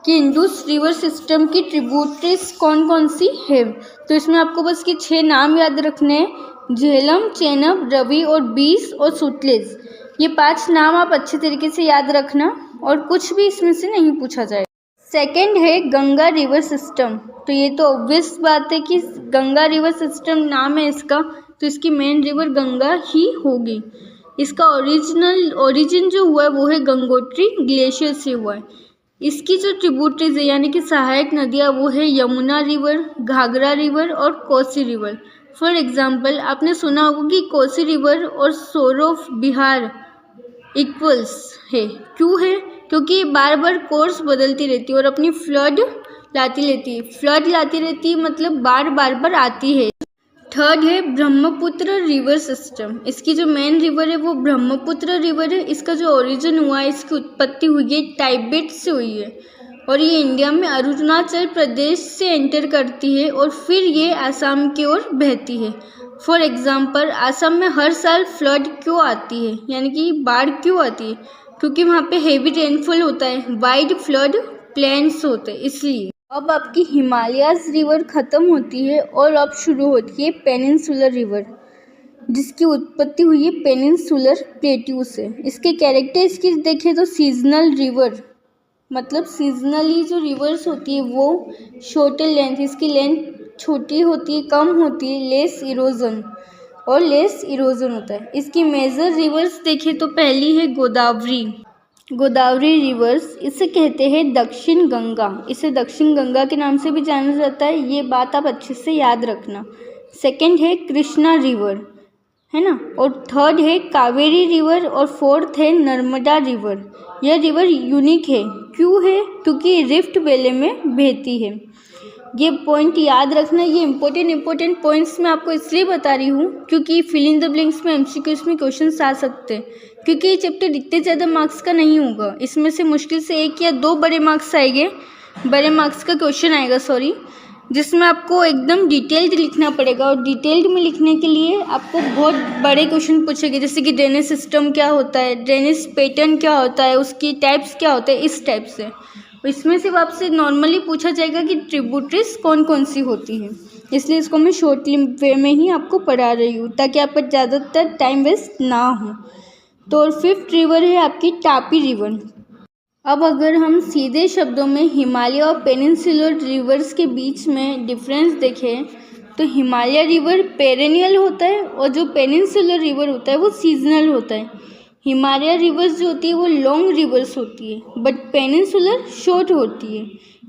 कि इंडस रिवर सिस्टम की ट्रिब्यूटरीज कौन कौन सी है। तो इसमें आपको बस के 6 नाम याद रखने हैं, झेलम, चेनाब, रवि और बीस और सुटलेज। ये 5 नाम आप अच्छे तरीके से याद रखना और कुछ भी इसमें से नहीं पूछा जाएगा। सेकेंड है गंगा रिवर सिस्टम। तो ये तो ऑब्वियस बात है कि गंगा रिवर सिस्टम नाम है इसका, तो इसकी मेन रिवर गंगा ही होगी। इसका ओरिजिन जो हुआ है वो है गंगोत्री ग्लेशियर से हुआ है। इसकी जो ट्रिब्यूटरीज है यानी कि सहायक नदियाँ वो है यमुना रिवर, घाघरा रिवर और कोसी रिवर। फॉर एग्जाम्पल आपने सुना होगा कि कोसी रिवर और सोर ऑफ बिहार इक्वल्स है। क्यों है, क्योंकि बार बार कोर्स बदलती रहती है और अपनी फ्लड लाती रहती है, मतलब बार आती है। थर्ड है ब्रह्मपुत्र रिवर सिस्टम। इसकी जो मेन रिवर है वो ब्रह्मपुत्र रिवर है। इसका जो ओरिजिन हुआ है, इसकी उत्पत्ति हुई है टाइबेट से हुई है और ये इंडिया में अरुणाचल प्रदेश से एंटर करती है और फिर ये आसाम की ओर बहती है। फॉर एग्जाम्पल आसाम में हर साल फ्लड क्यों आती है, यानी कि बाढ़ क्यों आती है, क्योंकि वहाँ पे हेवी रेनफॉल होता है, वाइड फ्लड प्लेन्स होते हैं, इसलिए। अब आपकी हिमालयस रिवर ख़त्म होती है और अब शुरू होती है पेनिनसुलर रिवर, जिसकी उत्पत्ति हुई है पेनिनसुलर प्लेट्यू से। इसके कैरेक्टरिस्टिक्स देखें तो सीजनल रिवर, मतलब सीजनली जो रिवर्स होती है वो शॉर्टर लेंथ, इसकी लेंथ छोटी होती है, कम होती है, लेस इरोजन होता है। इसकी मेजर रिवर्स देखें तो पहली है गोदावरी रिवर्स, इसे कहते हैं दक्षिण गंगा, इसे दक्षिण गंगा के नाम से भी जाना जाता है, ये बात आप अच्छे से याद रखना। सेकंड है कृष्णा रिवर, है ना, और थर्ड है कावेरी रिवर, और फोर्थ है नर्मदा रिवर। यह रिवर यूनिक है, क्यों है? क्योंकि रिफ्ट वैली में बहती है। ये पॉइंट याद रखना, ये इंपॉर्टेंट पॉइंट्स मैं आपको इसलिए बता रही हूँ क्योंकि फिल इन द ब्लैंक्स में एमसीक्यूज में क्वेश्चंस आ सकते हैं, क्योंकि ये चैप्टर इतने ज़्यादा मार्क्स का नहीं होगा, इसमें से मुश्किल से 1 या 2 बड़े मार्क्स का क्वेश्चन आएगा, जिसमें आपको एकदम डिटेल्ड लिखना पड़ेगा, और डिटेल्ड में लिखने के लिए आपको बहुत बड़े क्वेश्चन पूछेंगे, जैसे कि ड्रेनेज सिस्टम क्या होता है, ड्रेनेज पैटर्न क्या होता है, उसकी टाइप्स क्या होते हैं, इस टाइप से। इसमें सिर्फ आपसे नॉर्मली पूछा जाएगा कि ट्रिब्यूटरीज कौन कौन सी होती हैं, इसलिए इसको मैं शॉर्ट वे में ही आपको पढ़ा रही हूँ ताकि आप पर ज़्यादातर टाइम वेस्ट ना हो। तो 5th रिवर है आपकी तापी रिवर। अब अगर हम सीधे शब्दों में हिमालय और पेनिनसुलर रिवर्स के बीच में डिफरेंस देखें तो हिमालय रिवर पेरेनियल होता है और जो पेनिनसुलर रिवर होता है वो सीजनल होता है। हिमालय रिवर्स जो होती है वो लॉन्ग रिवर्स होती है, बट पेनिनसुलर शॉर्ट होती है।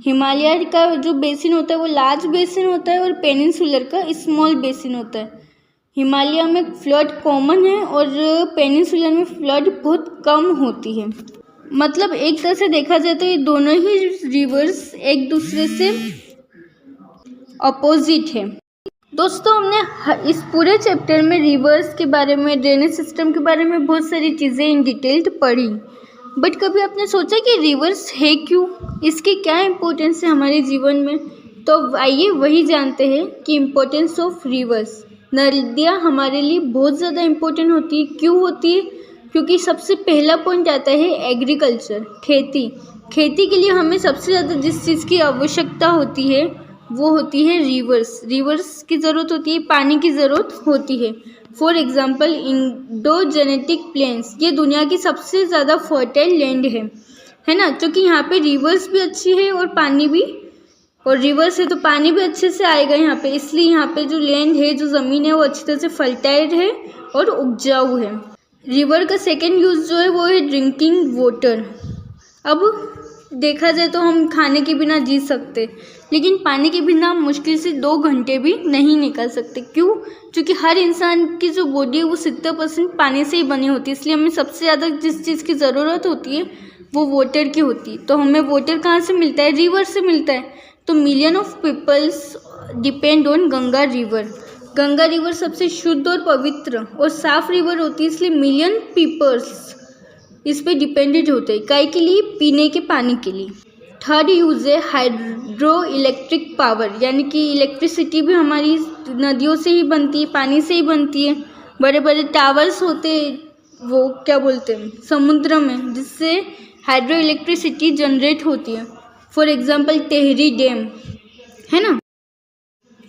हिमालय का जो बेसिन होता है वो लार्ज बेसिन होता है और पेनिनसुलर का स्मॉल बेसिन होता है। हिमालय में फ्लड कॉमन है और पेनिनसुलर में फ्लड बहुत कम होती है। मतलब एक तरह से देखा जाए तो ये दोनों ही रिवर्स एक दूसरे से अपोजिट है। दोस्तों, हमने इस पूरे चैप्टर में रिवर्स के बारे में, ड्रेनेज सिस्टम के बारे में बहुत सारी चीज़ें इन डिटेल्ड पढ़ी, बट कभी आपने सोचा कि रिवर्स है क्यों, इसकी क्या इम्पोर्टेंस है हमारे जीवन में? तो आइए वही जानते हैं कि इम्पोर्टेंस ऑफ रिवर्स। नदियाँ हमारे लिए बहुत ज़्यादा इम्पोर्टेंट होती है। क्यों होती है? क्योंकि सबसे पहला पॉइंट आता है एग्रीकल्चर, खेती के लिए हमें सबसे ज़्यादा जिस चीज़ की आवश्यकता होती है वो होती है रिवर्स की ज़रूरत होती है, पानी की ज़रूरत होती है। फॉर एग्जाम्पल इंडोजेनेटिक प्लेन्स, ये दुनिया की सबसे ज़्यादा फर्टाइल लैंड है ना, क्योंकि यहाँ पे रिवर्स भी अच्छी है और पानी भी, और रिवर्स है तो पानी भी अच्छे से आएगा यहाँ पे, इसलिए यहाँ पे जो लैंड है, जो ज़मीन है वो अच्छी तरह से फर्टाइल है और उपजाऊ है। रिवर का सेकेंड यूज़ जो है वो है ड्रिंकिंग वाटर। अब देखा जाए तो हम खाने के बिना जी सकते, लेकिन पानी के बिना हम मुश्किल से 2 घंटे भी नहीं निकल सकते। क्यों? क्योंकि हर इंसान की जो बॉडी है वो 70% पानी से ही बनी होती है, इसलिए हमें सबसे ज़्यादा जिस चीज़ की ज़रूरत होती है वो वाटर की होती है। तो हमें वाटर कहाँ से मिलता है? रिवर से मिलता है। तो million of peoples depend on Ganga river सबसे शुद्ध और पवित्र और साफ रिवर होती है, इसलिए मिलियन पीपल्स इस पे डिपेंडेंट होते हैं। काय के लिए? पीने के पानी के लिए। थर्ड यूज़ है हाइड्रो इलेक्ट्रिक पावर, यानी कि इलेक्ट्रिसिटी भी हमारी नदियों से ही बनती है, पानी से ही बनती है। बड़े बड़े टावर्स होते हैं, वो क्या बोलते हैं, समुद्र में, जिससे हाइड्रो इलेक्ट्रिसिटी जनरेट होती है। फॉर एग्जाम्पल टेहरी डैम, है ना।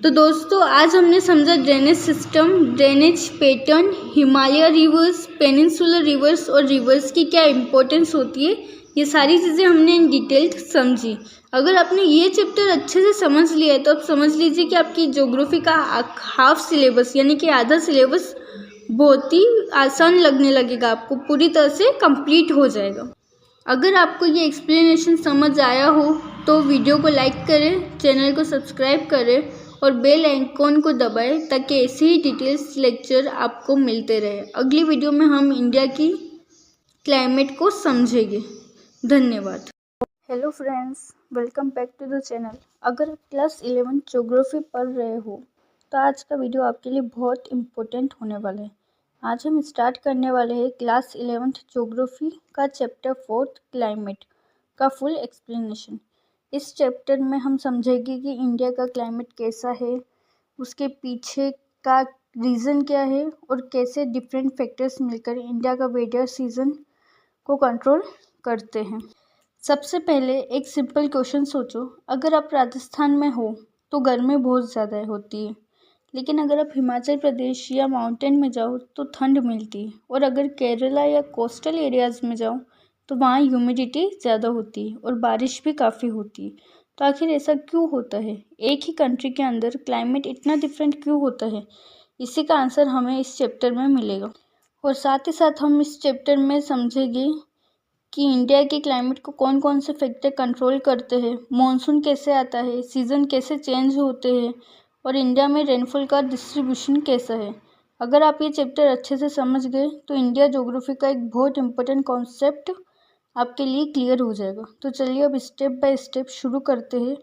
तो दोस्तों, आज हमने समझा drainage system, drainage pattern, Himalaya reverse, peninsular reverse और रिवर्स की क्या इम्पोर्टेंस होती है, ये सारी चीज़ें हमने इन डिटेल समझी। अगर आपने ये चैप्टर अच्छे से समझ लिया है तो आप समझ लीजिए कि आपकी ज्योग्राफी का हाफ सिलेबस यानी कि आधा सिलेबस बहुत ही आसान लगने लगेगा, आपको पूरी तरह से कंप्लीट हो जाएगा। अगर आपको ये एक्सप्लेनेशन समझ आया हो तो वीडियो को लाइक करें, चैनल को सब्सक्राइब करें और बेल आइकॉन को दबाएं ताकि ऐसे ही डिटेल्स लेक्चर आपको मिलते रहे। अगली वीडियो में हम इंडिया की क्लाइमेट को समझेंगे। धन्यवाद। Hello friends, welcome back to the channel. अगर आप क्लास 11 ज्योग्राफी पढ़ रहे हो तो आज का वीडियो आपके लिए बहुत इम्पोर्टेंट होने वाला है। आज हम स्टार्ट करने वाले हैं क्लास 11th ज्योग्राफी का चैप्टर 4th क्लाइमेट का फुल एक्सप्लेनेशन। इस चैप्टर में हम समझेंगे कि इंडिया का क्लाइमेट कैसा है, उसके पीछे का रीज़न क्या है और कैसे डिफरेंट फैक्टर्स मिलकर इंडिया का वेदर सीजन को कंट्रोल करते हैं। सबसे पहले एक सिंपल क्वेश्चन सोचो, अगर आप राजस्थान में हो तो गर्मी बहुत ज़्यादा होती है, लेकिन अगर आप हिमाचल प्रदेश या माउंटेन में जाओ तो ठंड मिलती है, और अगर केरला या कोस्टल एरियाज़ में जाओ तो वहाँ ह्यूमिडिटी ज़्यादा होती है और बारिश भी काफ़ी होती है। तो आखिर ऐसा क्यों होता है? एक ही कंट्री के अंदर क्लाइमेट इतना डिफरेंट क्यों होता है? इसी का आंसर हमें इस चैप्टर में मिलेगा और साथ ही साथ हम इस चैप्टर में समझेंगे कि इंडिया के क्लाइमेट को कौन कौन से फैक्टर कंट्रोल करते हैं, मॉनसून कैसे आता है, सीज़न कैसे चेंज होते हैं और इंडिया में रेनफॉल का डिस्ट्रीब्यूशन कैसा है। अगर आप ये चैप्टर अच्छे से समझ गए तो इंडिया ज्योग्राफी का एक बहुत इंपॉर्टेंट कॉन्सेप्ट आपके लिए क्लियर हो जाएगा। तो चलिए अब स्टेप बाय स्टेप शुरू करते हैं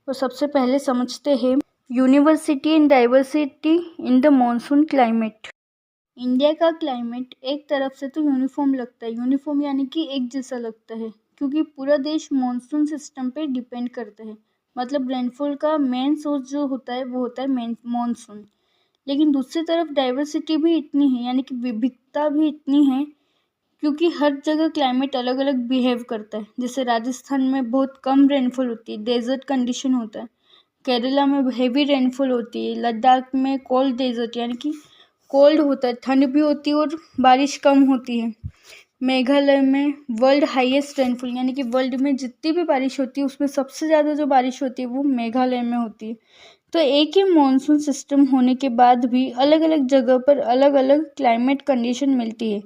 और सबसे पहले समझते हैं university and diversity in the monsoon climate. India का क्लाइमेट एक तरफ से तो यूनिफॉर्म लगता है, यूनिफॉर्म यानी कि एक जैसा लगता है, क्योंकि पूरा देश मॉनसून सिस्टम पे डिपेंड करता है। मतलब रेनफॉल का मेन सोर्स जो होता है वो होता है मेन मॉनसून। लेकिन दूसरी तरफ डाइवर्सिटी भी इतनी है, यानी कि विविधता भी इतनी है, क्योंकि हर जगह क्लाइमेट अलग अलग बिहेव करता है। जैसे राजस्थान में बहुत कम रेनफॉल होती है, डेजर्ट कंडीशन होता है। केरला में हेवी रेनफॉल होती है। लद्दाख में कोल्ड डेजर्ट यानी कि कोल्ड होता है, ठंड भी होती है और बारिश कम होती है। मेघालय में वर्ल्ड हाईएस्ट रेनफॉल यानी कि वर्ल्ड में जितनी भी बारिश होती है उसमें सबसे ज़्यादा जो बारिश होती है वो मेघालय में होती है। तो एक ही मॉनसून सिस्टम होने के बाद भी अलग अलग जगह पर अलग अलग क्लाइमेट कंडीशन मिलती है।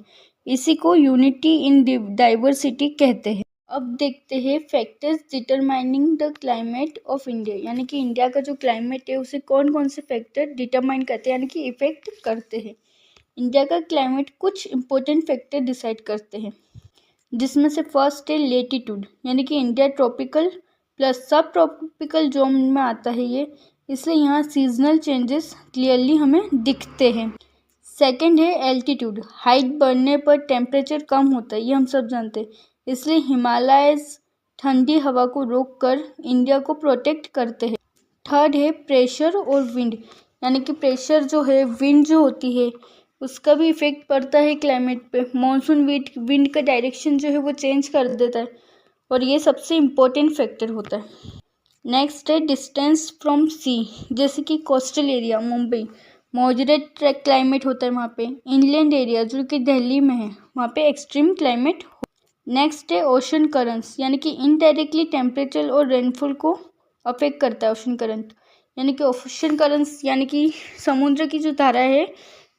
इसी को यूनिटी इन डाइवर्सिटी कहते हैं। अब देखते हैं factors determining the climate of India, यानी कि इंडिया का जो क्लाइमेट है उसे कौन कौन से फैक्टर डिटरमाइन करते हैं यानी कि इफेक्ट करते हैं। इंडिया का क्लाइमेट कुछ इंपॉर्टेंट फैक्टर डिसाइड करते हैं, जिसमें से फर्स्ट है लेटीट्यूड, यानी कि इंडिया ट्रॉपिकल प्लस सब ट्रॉपिकल जोन में आता है ये, इसलिए यहाँ सीजनल चेंजेस क्लियरली हमें दिखते हैं। सेकंड है एल्टीट्यूड, हाइट बढ़ने पर टेम्परेचर कम होता है, ये हम सब जानते हैं, इसलिए हिमालयस ठंडी हवा को रोककर इंडिया को प्रोटेक्ट करते हैं। थर्ड है प्रेशर और विंड, यानी कि प्रेशर जो है, विंड जो होती है उसका भी इफेक्ट पड़ता है क्लाइमेट पे। मॉनसून विंड का डायरेक्शन जो है वो चेंज कर देता है और ये सबसे इम्पोर्टेंट फैक्टर होता है। नेक्स्ट है डिस्टेंस फ्रॉम सी, जैसे कि coastal area Mumbai moderate climate होता है वहाँ पे। इनलैंड एरिया जो कि दिल्ली में है वहाँ पे एक्सट्रीम क्लाइमेट। नेक्स्ट है ओशन करंट्स, यानी कि इनडायरेक्टली टेम्परेचर और रेनफॉल को अफेक्ट करता है ओशन करंट, यानी कि ओशन करंट्स यानी कि समुद्र की जो धारा है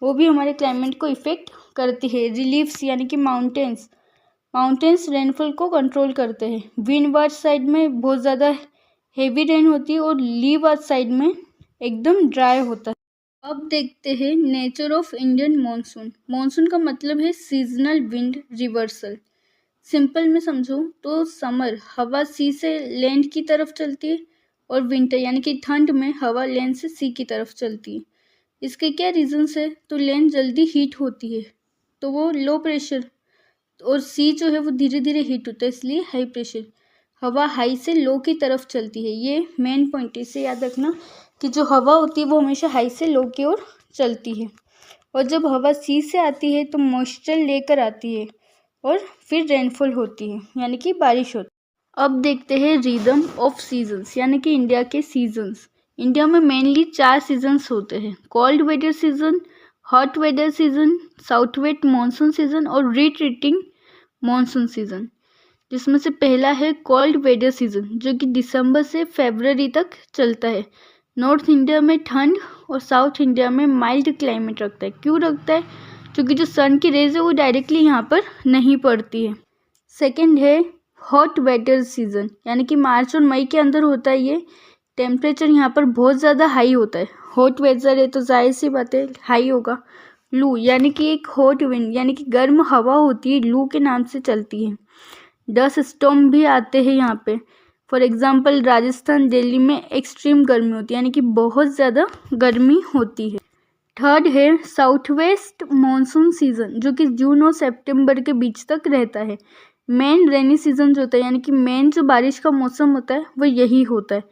वो भी हमारे क्लाइमेट को इफेक्ट करती है। रिलीफ्स यानी कि माउंटेन्स रेनफॉल को कंट्रोल करते हैं। विंडवार्ड साइड में बहुत ज़्यादा हेवी रेन होती है और लीवार्ड साइड में एकदम ड्राई होता है। अब देखते हैं nature of Indian monsoon. Monsoon का मतलब है सीजनल विंड रिवर्सल। सिंपल में समझो तो समर हवा सी से लैंड की तरफ चलती है और विंटर यानी कि ठंड में हवा लैंड से सी की तरफ चलती है। इसके क्या रीजंस है? तो लैंड जल्दी हीट होती है तो वो लो प्रेशर, और सी जो है वो धीरे धीरे हीट होता है इसलिए हाई प्रेशर। हवा हाई से लो की तरफ चलती है, ये मेन पॉइंट है, इसे याद रखना कि जो हवा होती है वो हमेशा हाई से लो की ओर चलती है। और जब हवा सी से आती है तो मॉइस्चर लेकर आती है और फिर रेनफॉल होती है यानी कि बारिश होती है। अब देखते हैं रिदम ऑफ सीजन्स, यानी कि इंडिया के सीजन्स। इंडिया में मेनली 4 सीजन्स होते हैं, cold weather season, hot weather season, south west monsoon season और रिट्रीटिंग मानसून सीजन। जिसमें से पहला है कोल्ड वेदर सीजन जो कि दिसंबर से फरवरी तक चलता है। नॉर्थ इंडिया में ठंड और साउथ इंडिया में माइल्ड क्लाइमेट रखता है। क्यों रखता है? क्योंकि जो सन की रेज है वो डायरेक्टली यहाँ पर नहीं पड़ती है। सेकंड है हॉट वेदर सीजन, यानी कि मार्च और मई के अंदर होता है ये। टेम्परेचर यहाँ पर बहुत ज़्यादा हाई होता है, हॉट वेदर है तो जाहिर सी बात है हाई होगा। लू यानी कि एक हॉट विंड यानी कि गर्म हवा होती है, लू के नाम से चलती है। डस्ट स्टॉर्म भी आते हैं यहाँ पे। फॉर एग्जांपल राजस्थान दिल्ली में एक्सट्रीम गर्मी होती है यानी कि बहुत ज़्यादा गर्मी होती है। थर्ड है साउथ वेस्ट मानसून सीजन जो कि जून और सितंबर के बीच तक रहता है। मेन रेनी सीजन जो होता है यानी कि मेन जो बारिश का मौसम होता है वो यही होता है।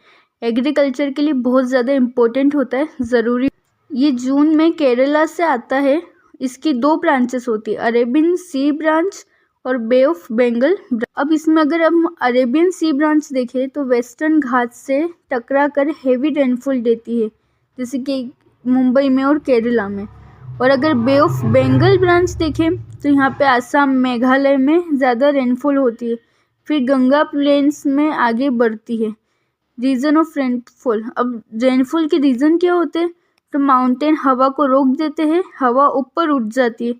एग्रीकल्चर के लिए बहुत ज़्यादा इम्पोर्टेंट होता है, ज़रूरी। ये जून में केरला से आता है। इसकी 2 ब्रांचेस होती है, अरेबियन सी ब्रांच और बे ऑफ बंगाल। अब इसमें अगर हम अरेबियन सी ब्रांच देखें तो वेस्टर्न घाट से टकरा कर हेवी रेनफॉल देती है, जैसे कि मुंबई में और केरला में। और अगर बे ऑफ बंगाल ब्रांच देखें तो यहाँ पे आसाम मेघालय में ज़्यादा रेनफॉल होती है। फिर गंगा प्लेन्स में आगे बढ़ती है। रीज़न ऑफ रेनफॉल, अब रेनफॉल के रीज़न क्या होते हैं? तो माउंटेन हवा को रोक देते हैं, हवा ऊपर उठ जाती है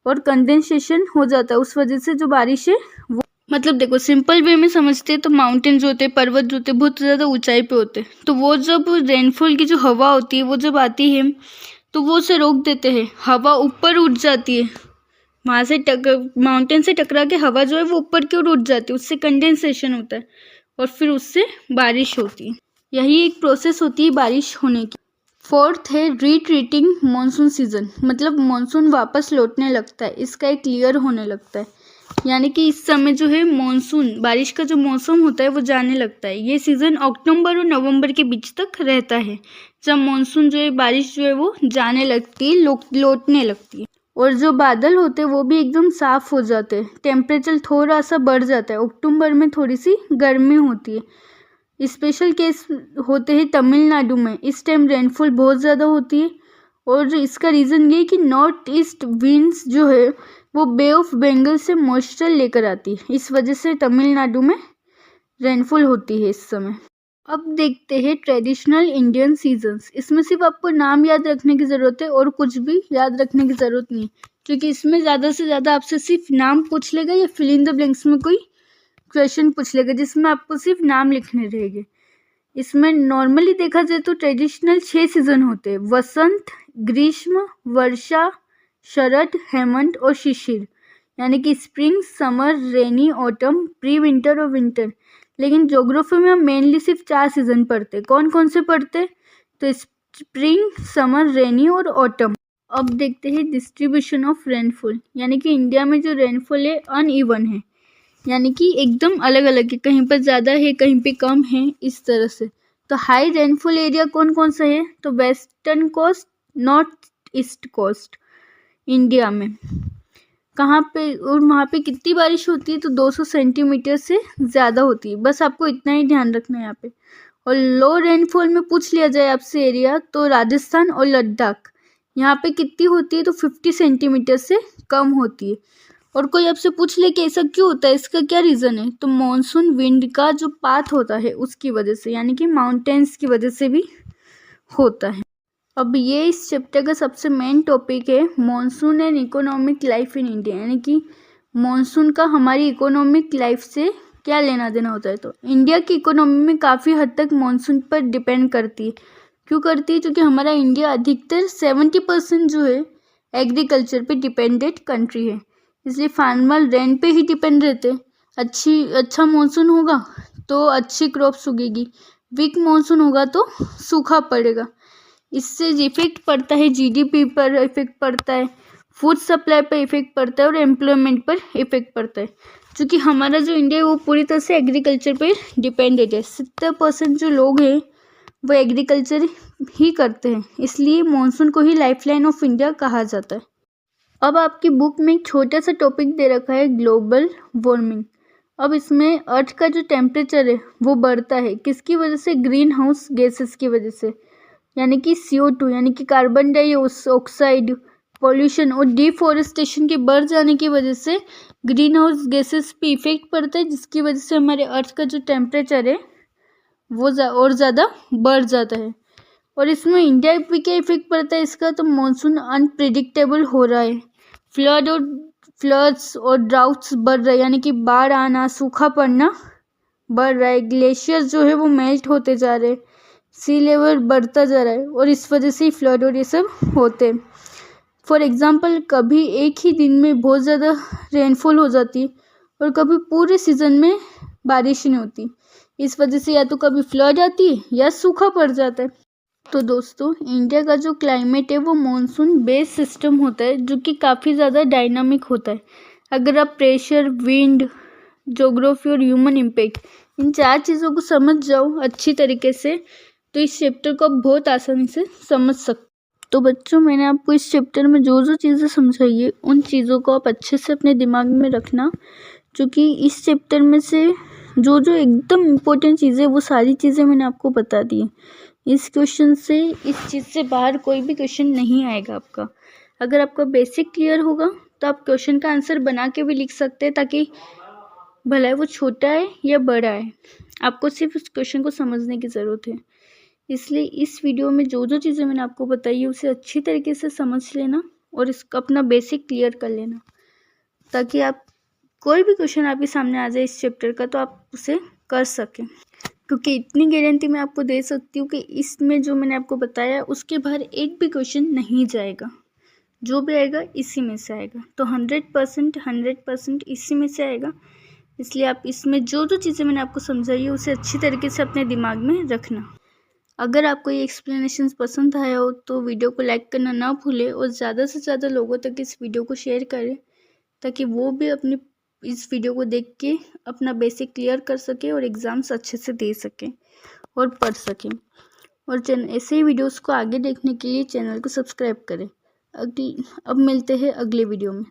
और कंडेंसेशन हो जाता है, उस वजह से जो बारिश है वो, मतलब देखो सिंपल वे में समझते हैं तो माउंटेन जो होते हैं, पर्वत जो होते हैं, बहुत ज़्यादा ऊंचाई पे होते हैं, तो वो जब रेनफॉल की जो हवा होती है वो जब आती है तो वो उसे रोक देते हैं, हवा ऊपर उठ जाती है, वहाँ से माउंटेन से टकरा के हवा जो है वो ऊपर की ओर उठ जाती है, उससे कंडेंसेशन होता है और फिर उससे बारिश होती है। यही एक प्रोसेस होती है बारिश होने की। फोर्थ है रिट्रीटिंग मॉनसून सीजन, मतलब मॉनसून वापस लौटने लगता है, इसका एक क्लियर होने लगता है, यानी कि इस समय जो है मॉनसून बारिश का जो मौसम होता है वो जाने लगता है। ये सीज़न अक्टूबर और नवंबर के बीच तक रहता है, जब मॉनसून जो है बारिश जो है वो जाने लगती है, लौटने लगती है, और जो बादल होते हैं वो भी एकदम साफ हो जाते हैं, टेम्परेचर थोड़ा सा बढ़ जाता है। अक्टूबर में थोड़ी सी गर्मी होती है। स्पेशल केस होते हैं तमिलनाडु में, इस टाइम रेनफॉल बहुत ज़्यादा होती है और इसका रीज़न ये है कि नॉर्थ ईस्ट विंड्स जो है वो बे ऑफ बंगाल से मॉइस्चर लेकर आती है, इस वजह से तमिलनाडु में रेनफॉल होती है इस समय। अब देखते हैं ट्रेडिशनल इंडियन सीजन्स। इसमें सिर्फ आपको नाम याद रखने की ज़रूरत है और कुछ भी याद रखने की ज़रूरत नहीं है, क्योंकि इसमें ज़्यादा से ज़्यादा आपसे सिर्फ नाम पूछ लेगा या फिल इन द ब्लैंक्स में कोई क्वेश्चन पूछ लेगा जिसमें आपको सिर्फ नाम लिखने रहेंगे। इसमें नॉर्मली देखा जाए तो ट्रेडिशनल 6 सीजन होते हैं, वसंत, ग्रीष्म, वर्षा, शरद, हेमंत और शिशिर, यानी कि स्प्रिंग, समर, रेनी, ऑटम, प्री विंटर और विंटर। लेकिन ज्योग्राफी में हम मेनली सिर्फ 4 सीजन पढ़ते हैं। कौन कौन से पढ़ते? तो स्प्रिंग, समर, रेनी और ऑटम। अब देखते हैं डिस्ट्रीब्यूशन ऑफ रेनफॉल, यानी कि इंडिया में जो रेनफॉल है अनइवन है, यानी कि एकदम अलग अलग है, कहीं पर ज़्यादा है कहीं पे कम है, इस तरह से। तो हाई रेनफॉल एरिया कौन कौन सा है? तो western coast, north east coast India में। कहाँ पे और वहाँ पे कितनी बारिश होती है? तो 200 सेंटीमीटर से ज़्यादा होती है, बस आपको इतना ही ध्यान रखना है यहाँ पे। और लो रेनफॉल में पूछ लिया जाए आपसे एरिया, तो राजस्थान और लद्दाख, यहाँ पे कितनी होती है? तो 50 सेंटीमीटर से कम होती है। और कोई आपसे पूछ ले कि ऐसा क्यों होता है, इसका क्या रीज़न है? तो मॉनसून विंड का जो पाथ होता है उसकी वजह से, यानी कि माउंटेन्स की वजह से भी होता है। अब ये इस चैप्टर का सबसे मेन टॉपिक है monsoon and economic life in India, यानी कि मॉनसून का हमारी इकोनॉमिक लाइफ से क्या लेना देना होता है। तो इंडिया की इकोनॉमी में काफ़ी हद तक मॉनसून पर डिपेंड करती है। क्यों करती है? क्योंकि हमारा इंडिया अधिकतर 70% जो है एग्रीकल्चर पे डिपेंडेड कंट्री है, इसलिए फार्मर रेन पे ही डिपेंड रहते हैं। अच्छा मानसून होगा तो अच्छी क्रॉप्स उगेगी, वीक मानसून होगा तो सूखा पड़ेगा। इससे इफेक्ट पड़ता है जीडीपी पर, इफेक्ट पड़ता है फूड सप्लाई पर, इफेक्ट पड़ता है और एम्प्लॉयमेंट पर इफेक्ट पड़ता है। क्योंकि हमारा जो इंडिया है वो पूरी तरह से एग्रीकल्चर पर डिपेंडेड है, 70% जो लोग हैं वो एग्रीकल्चर ही करते हैं, इसलिए मानसून को ही लाइफलाइन ऑफ इंडिया कहा जाता है। अब आपकी बुक में एक छोटा सा टॉपिक दे रखा है ग्लोबल वार्मिंग। अब इसमें अर्थ का जो टेम्परेचर है वो बढ़ता है, किसकी वजह से? ग्रीन हाउस गैसेस की वजह से, यानी कि CO2 यानी कि कार्बन डाइऑक्साइड, पॉल्यूशन और डिफॉरेस्टेशन के बढ़ जाने की वजह से ग्रीन हाउस गैसेस पे इफेक्ट पड़ता है, जिसकी वजह से हमारे अर्थ का जो टेम्परेचर है वो और ज़्यादा बढ़ जाता है। और इसमें इंडिया पे क्या इफेक्ट पड़ता है इसका? तो मानसून अनप्रिडिक्टेबल हो रहा है, फ्लड्स और ड्राउट्स बढ़ रहे हैं, यानी कि बाढ़ आना, सूखा पड़ना बढ़ रहा है, ग्लेशियर्स जो है वो मेल्ट होते जा रहे हैं, सी लेवल बढ़ता जा रहा है और इस वजह से ही फ्लड और ये सब होते हैं। फॉर एग्जांपल कभी एक ही दिन में बहुत ज़्यादा रेनफॉल हो जाती है और कभी पूरे सीज़न में बारिश नहीं होती, इस वजह से या तो कभी फ्लड आती है या सूखा पड़ जाता है। तो दोस्तों इंडिया का जो क्लाइमेट है वो मॉनसून बेस्ड सिस्टम होता है, जो कि काफ़ी ज़्यादा डायनामिक होता है। अगर आप प्रेशर, विंड, ज्योग्राफी और ह्यूमन इम्पैक्ट इन 4 चीज़ों को समझ जाओ अच्छी तरीके से तो इस चैप्टर को आप बहुत आसानी से समझ सकते। तो बच्चों मैंने आपको इस चैप्टर में जो जो चीज़ें समझाई है उन चीज़ों को आप अच्छे से अपने दिमाग में रखना, क्योंकि इस चैप्टर में से जो जो एकदम इम्पोर्टेंट चीज़ें वो सारी चीज़ें मैंने आपको बता दी। इस क्वेश्चन से, इस चीज़ से बाहर कोई भी क्वेश्चन नहीं आएगा आपका। अगर आपका बेसिक क्लियर होगा तो आप क्वेश्चन का आंसर बना के भी लिख सकते हैं, ताकि भला वो छोटा है या बड़ा है, आपको सिर्फ उस क्वेश्चन को समझने की ज़रूरत है। इसलिए इस वीडियो में जो जो चीज़ें मैंने आपको बताई है उसे अच्छी तरीके से समझ लेना और इसका अपना बेसिक क्लियर कर लेना, ताकि आप कोई भी क्वेश्चन आपके सामने आ जाए इस चैप्टर का तो आप उसे कर सकें। क्योंकि इतनी गारंटी मैं आपको दे सकती हूँ कि इसमें जो मैंने आपको बताया उसके बाहर एक भी क्वेश्चन नहीं जाएगा, जो भी आएगा इसी में से आएगा। तो 100% इसी में से आएगा। इसलिए आप इसमें जो जो चीज़ें मैंने आपको समझाई है उसे अच्छी तरीके से अपने दिमाग में रखना। अगर आपको ये एक्सप्लेनेशन पसंद आया हो तो वीडियो को लाइक करना ना भूलें और ज़्यादा से ज़्यादा लोगों तक इस वीडियो को शेयर करें, ताकि वो भी अपनी इस वीडियो को देख के अपना बेसिक क्लियर कर सके और एग्ज़ाम्स अच्छे से दे सकें और पढ़ सकें। और ऐसे ही वीडियोस को आगे देखने के लिए चैनल को सब्सक्राइब करें। अब मिलते हैं अगले वीडियो में।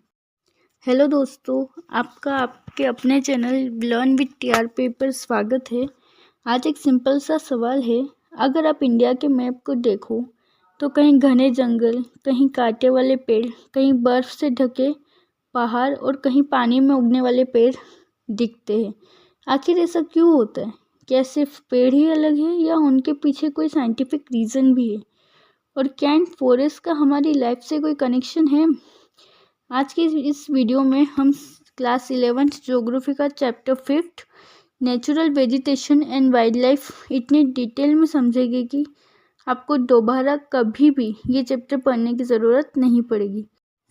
हेलो दोस्तों, आपका आपके अपने channel learn with TR paper स्वागत है। आज एक सिंपल सा सवाल है। अगर आप इंडिया के मैप को देखो तो कहीं घने जंगल, कहीं कांटे वाले पेड़, कहीं बर्फ़ से ढके पहाड़ और कहीं पानी में उगने वाले पेड़ दिखते हैं। आखिर ऐसा क्यों होता है? क्या सिर्फ पेड़ ही अलग है या उनके पीछे कोई साइंटिफिक रीज़न भी है? और क्या इन फॉरेस्ट का हमारी लाइफ से कोई कनेक्शन है? आज की इस वीडियो में हम क्लास 11th ज्योग्राफी का chapter 5 natural vegetation and wild life इतनी डिटेल में समझेंगे कि आपको दोबारा कभी भी ये चैप्टर पढ़ने की ज़रूरत नहीं पड़ेगी।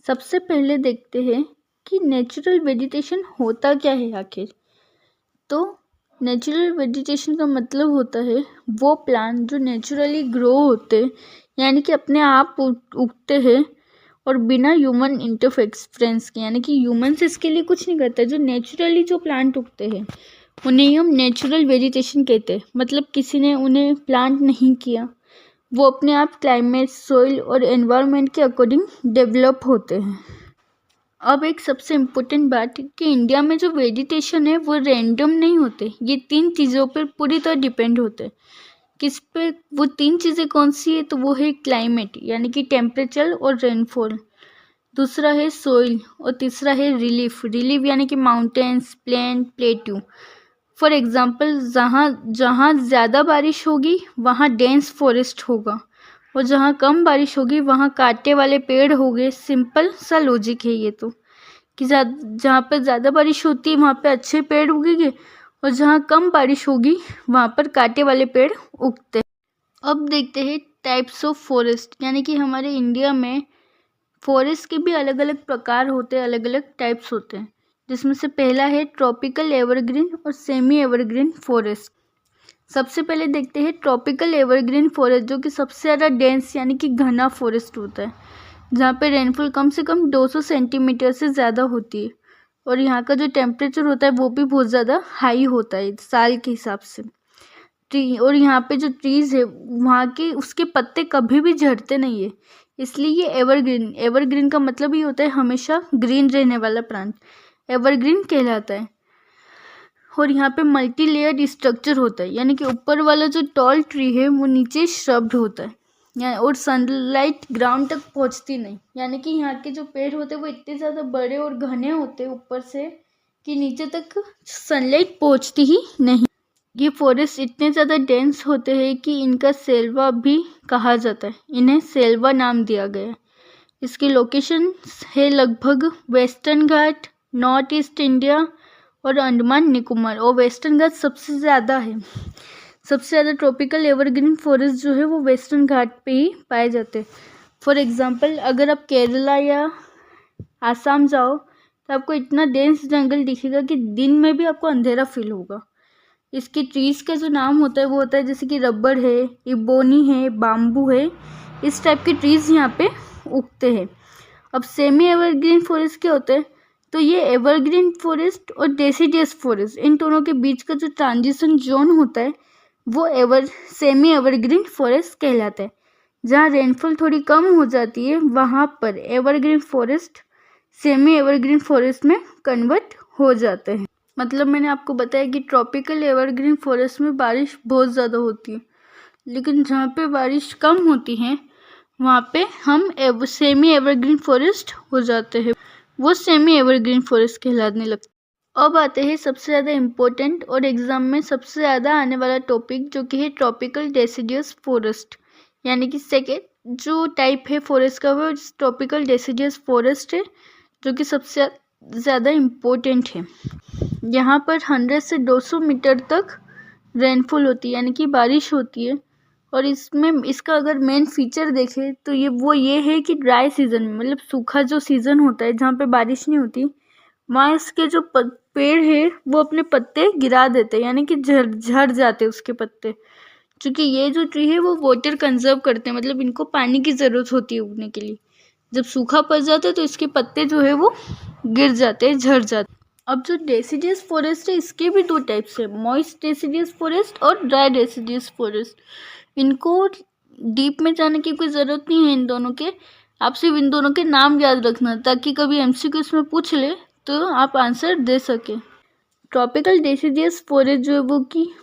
सबसे पहले देखते हैं कि नेचुरल वेजिटेशन होता क्या है आखिर। तो नेचुरल वेजिटेशन का मतलब होता है वो प्लांट जो नेचुरली ग्रो होते, यानी कि अपने आप उगते हैं और बिना ह्यूमन इंटरफेरेंस के, यानी कि ह्यूमंस इसके लिए कुछ नहीं करते। जो नेचुरली जो प्लांट उगते हैं उन्हें हम नेचुरल वेजिटेशन कहते हैं। मतलब किसी ने उन्हें प्लांट नहीं किया, वो अपने आप क्लाइमेट, सॉइल और एनवायरनमेंट के अकॉर्डिंग डेवलप होते हैं। अब एक सबसे इम्पोर्टेंट बात कि इंडिया में जो वेजिटेशन है वो रैंडम नहीं होते। ये 3 चीज़ों पर पूरी तरह डिपेंड होते हैं। किस पे? वो 3 चीज़ें कौन सी है? तो वो है क्लाइमेट, यानी कि टेम्परेचर और रेनफॉल, दूसरा है सॉइल और तीसरा है रिलीफ यानी कि mountains, plain, plateau. For example, जहाँ ज़्यादा बारिश होगी वहाँ डेंस फॉरेस्ट होगा और जहाँ कम बारिश होगी वहाँ कांटे वाले पेड़ होंगे। सिंपल सा लॉजिक है ये तो, कि जहाँ पर ज़्यादा बारिश होती है वहाँ पे अच्छे पेड़ उगेंगे और जहाँ कम बारिश होगी वहाँ पर कांटे वाले पेड़ उगते हैं। अब देखते हैं टाइप्स ऑफ फॉरेस्ट, यानी कि हमारे इंडिया में फॉरेस्ट के भी अलग अलग प्रकार होते हैं, अलग अलग टाइप्स होते हैं। जिसमें से पहला है ट्रॉपिकल एवरग्रीन और सेमी एवरग्रीन फॉरेस्ट। सबसे पहले देखते हैं ट्रॉपिकल एवरग्रीन फॉरेस्ट, जो कि सबसे ज़्यादा डेंस यानी कि घना फॉरेस्ट होता है, जहाँ पे रेनफॉल कम से कम 200 सेंटीमीटर से ज़्यादा होती है और यहाँ का जो टेम्परेचर होता है वो भी बहुत ज़्यादा हाई होता है साल के हिसाब से। और यहाँ पे जो ट्रीज़ है वहाँ के उसके पत्ते कभी भी झड़ते नहीं है, इसलिए ये एवरग्रीन का मतलब ये होता है हमेशा ग्रीन रहने वाला प्लांट, एवरग्रीन कहलाता है। और यहाँ पे मल्टी लेयर्ड स्ट्रक्चर होता है, यानी कि ऊपर वाला जो टॉल ट्री है वो नीचे श्रब्ड होता है और सनलाइट ग्राउंड तक पहुँचती नहीं, यानी कि यहाँ के जो पेड़ होते हैं वो इतने ज़्यादा बड़े और घने होते हैं ऊपर से कि नीचे तक सनलाइट पहुँचती ही नहीं। ये फॉरेस्ट इतने ज़्यादा डेंस होते हैं कि इनका सेल्वा भी कहा जाता है, इन्हें सेल्वा नाम दिया गया है। इसकी लोकेशन है लगभग वेस्टर्न घाट, नॉर्थ ईस्ट इंडिया और अंडमान निकोबार, और वेस्टर्न घाट सबसे ज़्यादा है। सबसे ज़्यादा ट्रॉपिकल एवरग्रीन फॉरेस्ट जो है वो वेस्टर्न घाट पे ही पाए जाते हैं। फॉर एग्जांपल, अगर आप केरला या आसाम जाओ तो आपको इतना डेंस जंगल दिखेगा कि दिन में भी आपको अंधेरा फील होगा। इसकी ट्रीज़ का जो नाम होता है वो होता है जैसे कि रबड़ है, इबोनी है, बाम्बू है, इस टाइप के ट्रीज़ यहाँ पे उगते हैं। अब सेमी एवरग्रीन फॉरेस्ट क्या होता है? तो ये एवरग्रीन फॉरेस्ट और डेसिडियस फॉरेस्ट, इन दोनों के बीच का जो ट्रांजिशन जोन होता है वो सेमी एवरग्रीन फॉरेस्ट कहलाता है। जहाँ रेनफॉल थोड़ी कम हो जाती है वहाँ पर evergreen forest semi evergreen forest में कन्वर्ट हो जाते हैं। मतलब मैंने आपको बताया कि ट्रॉपिकल एवरग्रीन फॉरेस्ट में बारिश बहुत ज़्यादा होती है, लेकिन जहाँ पे बारिश कम होती है वहाँ पे हम सेमी एवरग्रीन फॉरेस्ट हो जाते हैं, वो सेमी एवरग्रीन फॉरेस्ट कहलाने लगते हैं। अब आते हैं सबसे ज़्यादा इम्पोर्टेंट और एग्जाम में सबसे ज़्यादा आने वाला टॉपिक, जो कि है ट्रॉपिकल डेसिडियस फॉरेस्ट, यानी कि सेकेंड जो टाइप है फॉरेस्ट का वो ट्रॉपिकल डेसिडियस फॉरेस्ट है, जो कि सबसे ज़्यादा इम्पोर्टेंट है। यहाँ पर 100 से 200 मीटर तक रेनफॉल होती है, यानी कि बारिश होती है। और इसमें इसका अगर मेन फीचर देखें तो ये है कि ड्राई सीजन में, मतलब सूखा जो सीज़न होता है जहाँ पे बारिश नहीं होती, वहाँ इसके जो पेड़ है वो अपने पत्ते गिरा देते हैं, यानी कि झड़ जाते हैं उसके पत्ते। क्योंकि ये जो ट्री है वो वाटर कंजर्व करते हैं, मतलब इनको पानी की ज़रूरत होती है उगने के लिए। जब सूखा पड़ जाता है तो इसके पत्ते जो है वो गिर जाते हैं, झड़ जाते हैं। अब जो डेसिडियस फॉरेस्ट है इसके भी 2 टाइप्स है, मॉइस्ट डेसिडियस फॉरेस्ट और ड्राई डेसिडियस फॉरेस्ट। इनको डीप में जाने की कोई ज़रूरत नहीं है इन दोनों के, आप सिर्फ इन दोनों के नाम याद रखना, ताकि कभी एमसीक्यूज में पूछ ले तो आप आंसर दे सके। ट्रॉपिकल डेसिडियस फॉरेस्ट जो है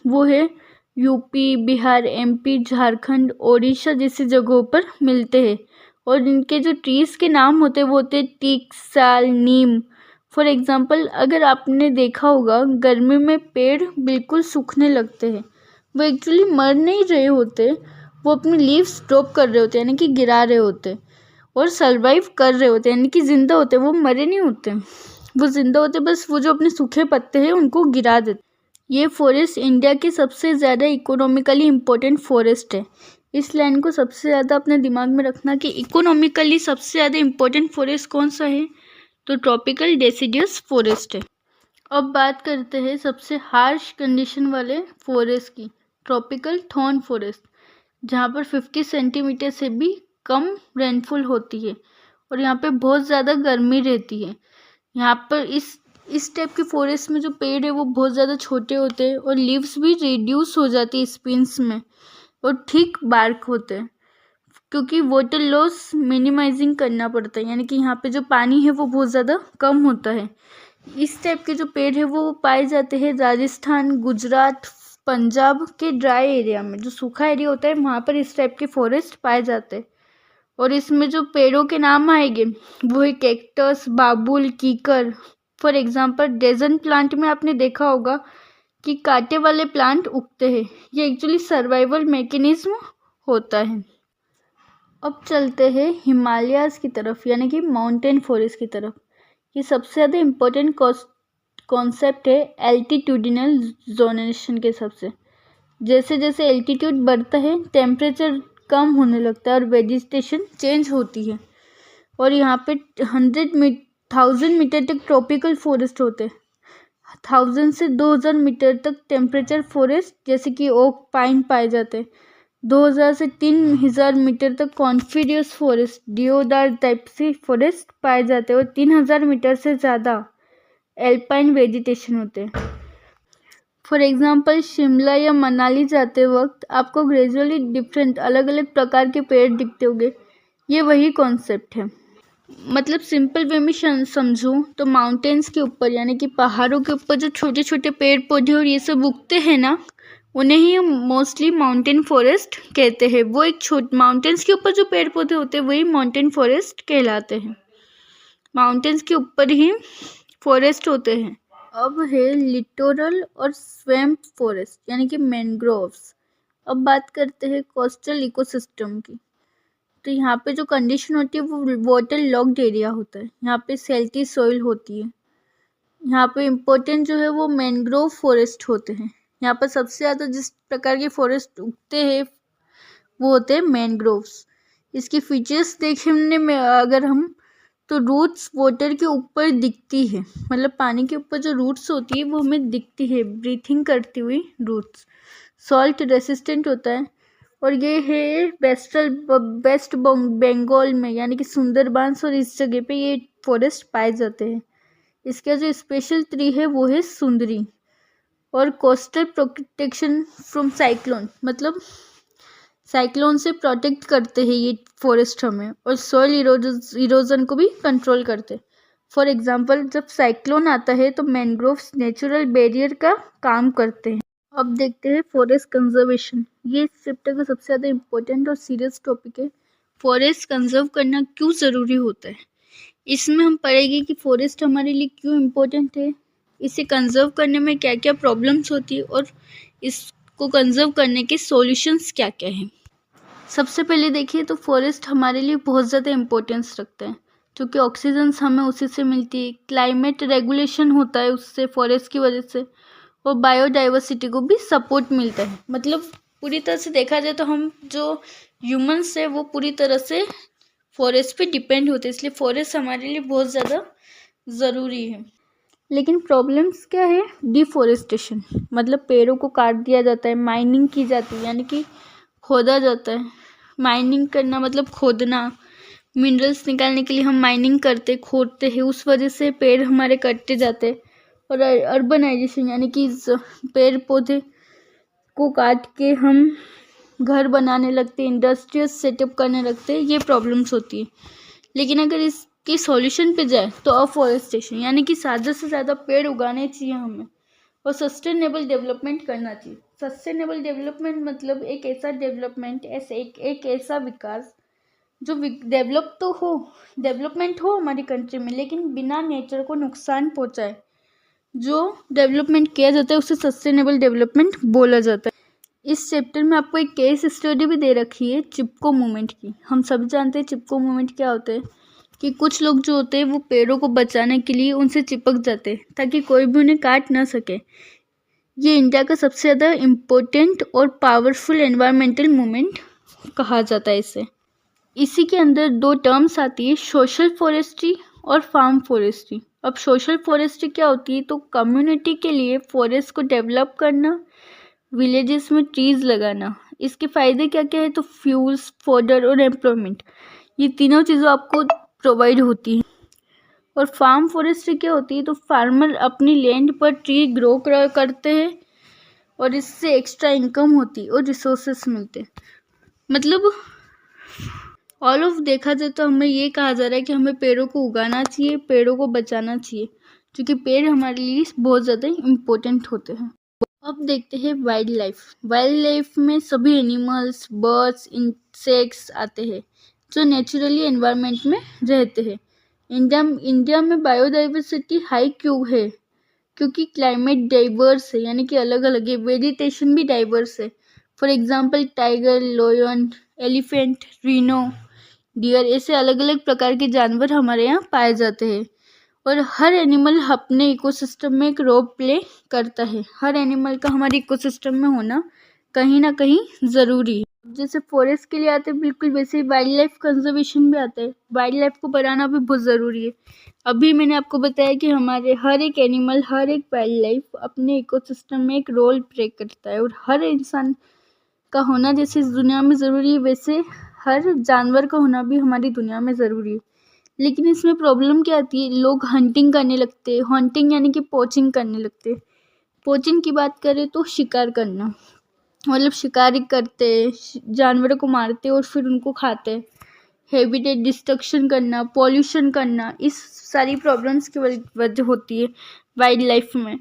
वो है यूपी, बिहार, एमपी, झारखंड, ओडिशा जैसी जगहों पर मिलते हैं। और इनके जो ट्रीज़ के नाम होते हैं वो होते हैं टीक, साल, नीम। फॉर एग्जांपल अगर आपने देखा होगा गर्मी में पेड़ बिल्कुल सूखने लगते हैं, वो एक्चुअली मर नहीं रहे होते, वो अपनी लीव्स ड्रॉप कर रहे होते हैं, यानी कि गिरा रहे होते, और सर्वाइव कर रहे होते हैं, यानी कि जिंदा होते, वो मरे नहीं होते, वो जिंदा होते, बस वो जो अपने सूखे पत्ते हैं उनको गिरा देते। ये फॉरेस्ट इंडिया की सबसे ज़्यादा इकोनॉमिकली इम्पोर्टेंट फॉरेस्ट है। इस लाइन को सबसे ज़्यादा अपने दिमाग में रखना कि इकोनॉमिकली सबसे ज़्यादा इम्पोर्टेंट फॉरेस्ट कौन सा है, तो ट्रॉपिकल डेसिडियस फॉरेस्ट है। अब बात करते हैं सबसे हार्श कंडीशन वाले फॉरेस्ट की, ट्रॉपिकल थॉर्न फॉरेस्ट, जहाँ पर 50 सेंटीमीटर से भी कम रेनफॉल होती है और यहाँ पे बहुत ज़्यादा गर्मी रहती है। यहाँ पर इस टाइप के फॉरेस्ट में जो पेड़ है वो बहुत ज़्यादा छोटे होते हैं और लीव्स भी रिड्यूस हो जाती है स्पिन्स में, और ठीक बार्क होते हैं, क्योंकि वाटर लॉस मिनिमाइजिंग करना पड़ता है, यानी कि यहाँ पे जो पानी है वो बहुत ज़्यादा कम होता है। इस टाइप के जो पेड़ है वो पाए जाते हैं राजस्थान, गुजरात, पंजाब के ड्राई एरिया में, जो सूखा एरिया होता है वहाँ पर इस टाइप के फॉरेस्ट पाए जाते हैं। और इसमें जो पेड़ों के नाम आएंगे वो है कैक्टस, बाबुल, कीकर। फॉर एग्जांपल डेजर्ट प्लांट में आपने देखा होगा कि कांटे वाले प्लांट उगते हैं, ये एक्चुअली सर्वाइवल मैकेनिज्म होता है। अब चलते हैं हिमालयाज़ की तरफ, यानी कि माउंटेन फॉरेस्ट की तरफ। ये सबसे ज़्यादा इम्पोर्टेंट कॉन्सेप्ट है एल्टीट्यूडिनल जोनेशन के हिसाब से। जैसे जैसे एल्टीट्यूड बढ़ता है टेम्परेचर कम होने लगता है और वेजिटेशन चेंज होती है। और यहाँ पे 1000 मीटर तक ट्रॉपिकल फॉरेस्ट होते हैं, 1000 से 2000 मीटर तक टेम्परेचर फॉरेस्ट जैसे कि ओक, पाइन पाए जाते हैं। 2000 से 3000 मीटर तक कॉन्फिडियस फॉरेस्ट, डिओडार टाइप से फॉरेस्ट पाए जाते हैं। और 3000 मीटर से ज़्यादा एल्पाइन वेजिटेशन होते हैं। फॉर एग्जाम्पल शिमला या मनाली जाते वक्त आपको ग्रेजुअली डिफरेंट अलग अलग प्रकार के पेड़ दिखते होंगे, ये वही कॉन्सेप्ट है। मतलब सिंपल वे में समझूं तो माउंटेन्स के ऊपर, यानी कि पहाड़ों के ऊपर जो छोटे छोटे पेड़ पौधे और ये सब उगते हैं ना, उन्हें ही मोस्टली माउंटेन फॉरेस्ट कहते हैं। वो एक माउंटेन्स के ऊपर जो पेड़ पौधे होते हैं वही माउंटेन फॉरेस्ट कहलाते हैं। माउंटेन्स के ऊपर ही फॉरेस्ट होते हैं। अब है लिटोरल और स्वैम्प फॉरेस्ट, यानी कि मैनग्रोव्स। अब बात करते हैं कोस्टल इकोसिस्टम की। तो यहाँ पे जो कंडीशन होती है वो वाटर लॉक्ड एरिया होता है, यहाँ पे सेल्टी सॉइल होती है। यहाँ पे इम्पोर्टेंट जो है वो मैनग्रोव फॉरेस्ट होते हैं। यहाँ पर सबसे ज़्यादा जिस प्रकार के फॉरेस्ट उगते हैं वो होते हैं मैनग्रोव्स। इसकी फीचर्स देखने में अगर हम, तो रूट्स वाटर के ऊपर दिखती है, मतलब पानी के ऊपर जो रूट्स होती है वो हमें दिखती है, ब्रीथिंग करती हुई रूट्स। सॉल्ट रेसिस्टेंट होता है। और ये है वेस्ट बंगाल में, यानी कि सुंदरबांस और इस जगह पे ये फॉरेस्ट पाए जाते हैं। इसका जो स्पेशल ट्री है वो है सुंदरी। और कोस्टल प्रोटेक्शन फ्रॉम साइक्लोन, मतलब साइक्लोन से प्रोटेक्ट करते हैं ये फॉरेस्ट हमें, और सॉइल इरोजन को भी कंट्रोल करते हैं। फॉर एग्जांपल जब साइक्लोन आता है तो मैनग्रोव्स नेचुरल बैरियर का काम करते हैं। अब देखते हैं फॉरेस्ट कंजर्वेशन। ये इस चैप्टर का सबसे ज़्यादा इम्पोर्टेंट और सीरियस टॉपिक है। फॉरेस्ट कंजर्व करना क्यों ज़रूरी होता है। इसमें हम पढ़ेंगे कि फॉरेस्ट हमारे लिए क्यों इम्पोर्टेंट है, इसे कंजर्व करने में क्या क्या प्रॉब्लम्स होती है और इसको कंजर्व करने के सॉल्यूशंस क्या क्या हैं। सबसे पहले देखिए तो फॉरेस्ट हमारे लिए बहुत ज़्यादा इम्पोर्टेंस रखते हैं, क्योंकि ऑक्सीजन हमें उसी से मिलती है, क्लाइमेट रेगुलेशन होता है उससे, फॉरेस्ट की वजह से, और बायोडाइवर्सिटी को भी सपोर्ट मिलता है। मतलब पूरी तरह से देखा जाए तो हम जो ह्यूमंस है वो पूरी तरह से फॉरेस्ट पे डिपेंड होते हैं, इसलिए फॉरेस्ट हमारे लिए बहुत ज़्यादा ज़रूरी है। लेकिन प्रॉब्लम्स क्या है, डिफॉरेस्टेशन, मतलब पेड़ों को काट दिया जाता है, माइनिंग की जाती है, यानी कि खोदा जाता है। माइनिंग करना मतलब खोदना, मिनरल्स निकालने के लिए हम माइनिंग करते खोदते हैं, उस वजह से पेड़ हमारे कटते जाते। और अर्बनाइजेशन, यानी कि पेड़ पौधे को काट के हम घर बनाने लगते, इंडस्ट्रियल सेटअप करने लगते, ये प्रॉब्लम्स होती है। लेकिन अगर इसके सॉल्यूशन पे जाए तो अफॉरेस्टेशन, यानी कि ज़्यादा से ज़्यादा पेड़ उगाने चाहिए हमें, और सस्टेनेबल डेवलपमेंट करना चाहिए। सस्टेनेबल डेवलपमेंट मतलब एक ऐसा डेवलपमेंट, ऐसे एक ऐसा विकास जो डेवलपमेंट हो हमारी कंट्री में, लेकिन बिना नेचर को नुकसान पहुंचाए। जो डेवलपमेंट किया जाता है उसे सस्टेनेबल डेवलपमेंट बोला जाता है। इस चैप्टर में आपको एक केस स्टडी भी दे रखी है चिपको मूवमेंट की। हम सब जानते हैं चिपको मूवमेंट क्या होता है, कि कुछ लोग जो होते हैं वो पेड़ों को बचाने के लिए उनसे चिपक जाते हैं ताकि कोई भी उन्हें काट ना सके। ये इंडिया का सबसे ज़्यादा इम्पोर्टेंट और पावरफुल एनवायरमेंटल मूवमेंट कहा जाता है इसे। इसी के अंदर दो टर्म्स आती है, सोशल फॉरेस्ट्री और फार्म फॉरेस्ट्री। अब सोशल फॉरेस्ट्री क्या होती है, तो कम्युनिटी के लिए फॉरेस्ट को डेवलप करना, विलेजेस में ट्रीज लगाना। इसके फ़ायदे क्या क्या है, तो फ्यूल्स, फॉडर और एम्प्लॉयमेंट, ये तीनों चीज़ें आपको प्रोवाइड होती हैं। और फार्म फॉरेस्ट्री क्या होती है, तो फार्मर अपनी लैंड पर ट्री ग्रो करते हैं और इससे एक्स्ट्रा इनकम होती है और रिसोर्सेस मिलते हैं। मतलब ऑल ऑफ देखा जाए तो हमें ये कहा जा रहा है कि हमें पेड़ों को उगाना चाहिए, पेड़ों को बचाना चाहिए, क्योंकि पेड़ हमारे लिए बहुत ज़्यादा इम्पोर्टेंट होते हैं। अब देखते हैं वाइल्ड लाइफ। वाइल्ड लाइफ में सभी एनिमल्स, बर्ड्स, इंसेक्ट्स आते हैं जो नेचुरली एनवायरनमेंट में रहते हैं। इंडिया में बायोडाइवर्सिटी हाई क्यों है, क्योंकि क्लाइमेट डाइवर्स है, यानी कि अलग अलग है। वेजिटेशन भी डाइवर्स है। For example tiger, lion, elephant, rhino, deer, ऐसे अलग अलग प्रकार के जानवर हमारे यहाँ पाए जाते हैं। और हर एनिमल अपने इकोसिस्टम में एक रोल प्ले करता है। हर एनिमल का हमारे इकोसिस्टम में होना कहीं ना कहीं ज़रूरी है। जैसे फॉरेस्ट के लिए आते हैं, बिल्कुल वैसे ही वाइल्ड लाइफ कंजर्वेशन भी आता है। वाइल्ड लाइफ को बढ़ाना भी बहुत ज़रूरी है। अभी मैंने आपको बताया कि हमारे हर एक एनिमल, हर एक वाइल्ड लाइफ अपने इकोसिस्टम में एक रोल प्ले करता है, और हर इंसान का होना जैसे इस दुनिया में ज़रूरी है, वैसे हर जानवर का होना भी हमारी दुनिया में ज़रूरी है। लेकिन इसमें प्रॉब्लम क्या आती है, लोग हंटिंग करने लगते हैं। हंटिंग यानी कि पोचिंग करने लगते हैं। पोचिंग की बात करें तो शिकार करना, मतलब शिकारी करते हैं, जानवरों को मारते हैं और फिर उनको खाते हैं। हैबिटेट डिस्ट्रक्शन करना, पॉल्यूशन करना, इस सारी प्रॉब्लम्स की वजह होती है वाइल्ड लाइफ में।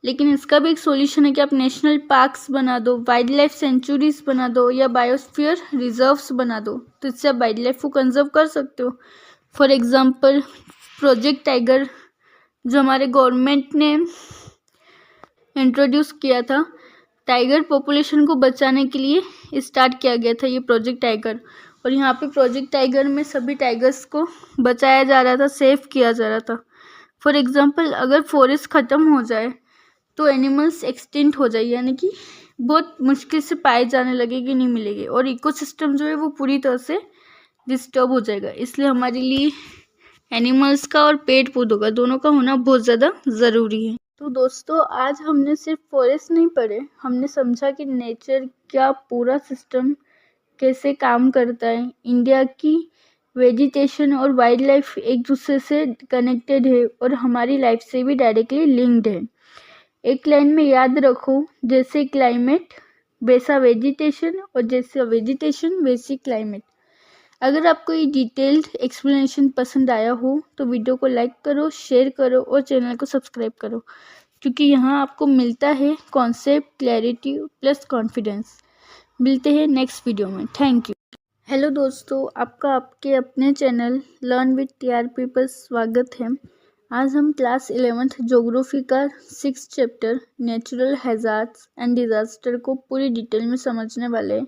लेकिन इसका भी एक सॉल्यूशन है कि आप नेशनल पार्क्स बना दो, वाइल्ड लाइफ सेंचुरीज बना दो, या बायोस्फीयर रिजर्व्स बना दो, तो इससे आप वाइल्ड लाइफ को कंजर्व कर सकते हो। फॉर एग्जांपल प्रोजेक्ट टाइगर, जो हमारे गवर्नमेंट ने इंट्रोड्यूस किया था, टाइगर पॉपुलेशन को बचाने के लिए स्टार्ट किया गया था ये प्रोजेक्ट टाइगर। और यहाँ पे प्रोजेक्ट टाइगर में सभी टाइगर्स को बचाया जा रहा था, सेव किया जा रहा था। फॉर एग्जांपल अगर फॉरेस्ट ख़त्म हो जाए तो एनिमल्स एक्सटिंक्ट हो जाए, यानी कि बहुत मुश्किल से पाए जाने लगेगी, नहीं मिलेगी, और इकोसिस्टम जो है वो पूरी तरह से डिस्टर्ब हो जाएगा। इसलिए हमारे लिए एनिमल्स का और पेड़ पौधों का दोनों का होना बहुत ज़्यादा ज़रूरी है। तो दोस्तों आज हमने सिर्फ फॉरेस्ट नहीं पढ़े, हमने समझा कि नेचर का पूरा सिस्टम कैसे काम करता है। इंडिया की वेजिटेशन और वाइल्ड लाइफ एक दूसरे से कनेक्टेड है और हमारी लाइफ से भी डायरेक्टली लिंक्ड है। एक लाइन में याद रखो, जैसे क्लाइमेट वैसा वेजिटेशन, और जैसे वेजिटेशन वैसी क्लाइमेट। अगर आपको ये डिटेल्ड एक्सप्लेनेशन पसंद आया हो तो वीडियो को लाइक करो, शेयर करो और चैनल को सब्सक्राइब करो, क्योंकि यहाँ आपको मिलता है कॉन्सेप्ट, क्लैरिटी प्लस कॉन्फिडेंस। मिलते हैं नेक्स्ट वीडियो में। Thank you. हेलो दोस्तों, आपका आपके अपने चैनल लर्न विद टीआरपी पर स्वागत है। आज हम क्लास 11th ज्योग्राफी का 6th chapter natural hazards and disaster को पूरी डिटेल में समझने वाले हैं।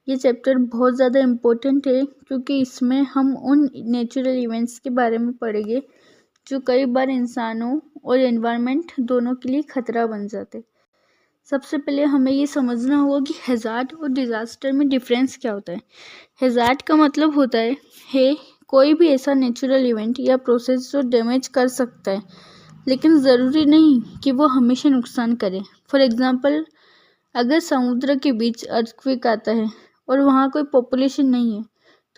ये चैप्टर बहुत ज़्यादा इम्पोर्टेंट है क्योंकि इसमें हम उन नेचुरल इवेंट्स के बारे में पढ़ेंगे जो कई बार इंसानों और एनवायरनमेंट दोनों के लिए खतरा बन जाते। सबसे पहले हमें ये समझना होगा कि हैजार्ड और डिज़ास्टर में डिफरेंस क्या होता है। हैजार्ड का मतलब होता है कोई भी ऐसा नेचुरल इवेंट या प्रोसेस जो डैमेज कर सकता है, लेकिन ज़रूरी नहीं कि वो हमेशा नुकसान करे। फॉर एग्जांपल, अगर समुद्र के बीच अर्थक्वेक आता है और वहाँ कोई पॉपुलेशन नहीं है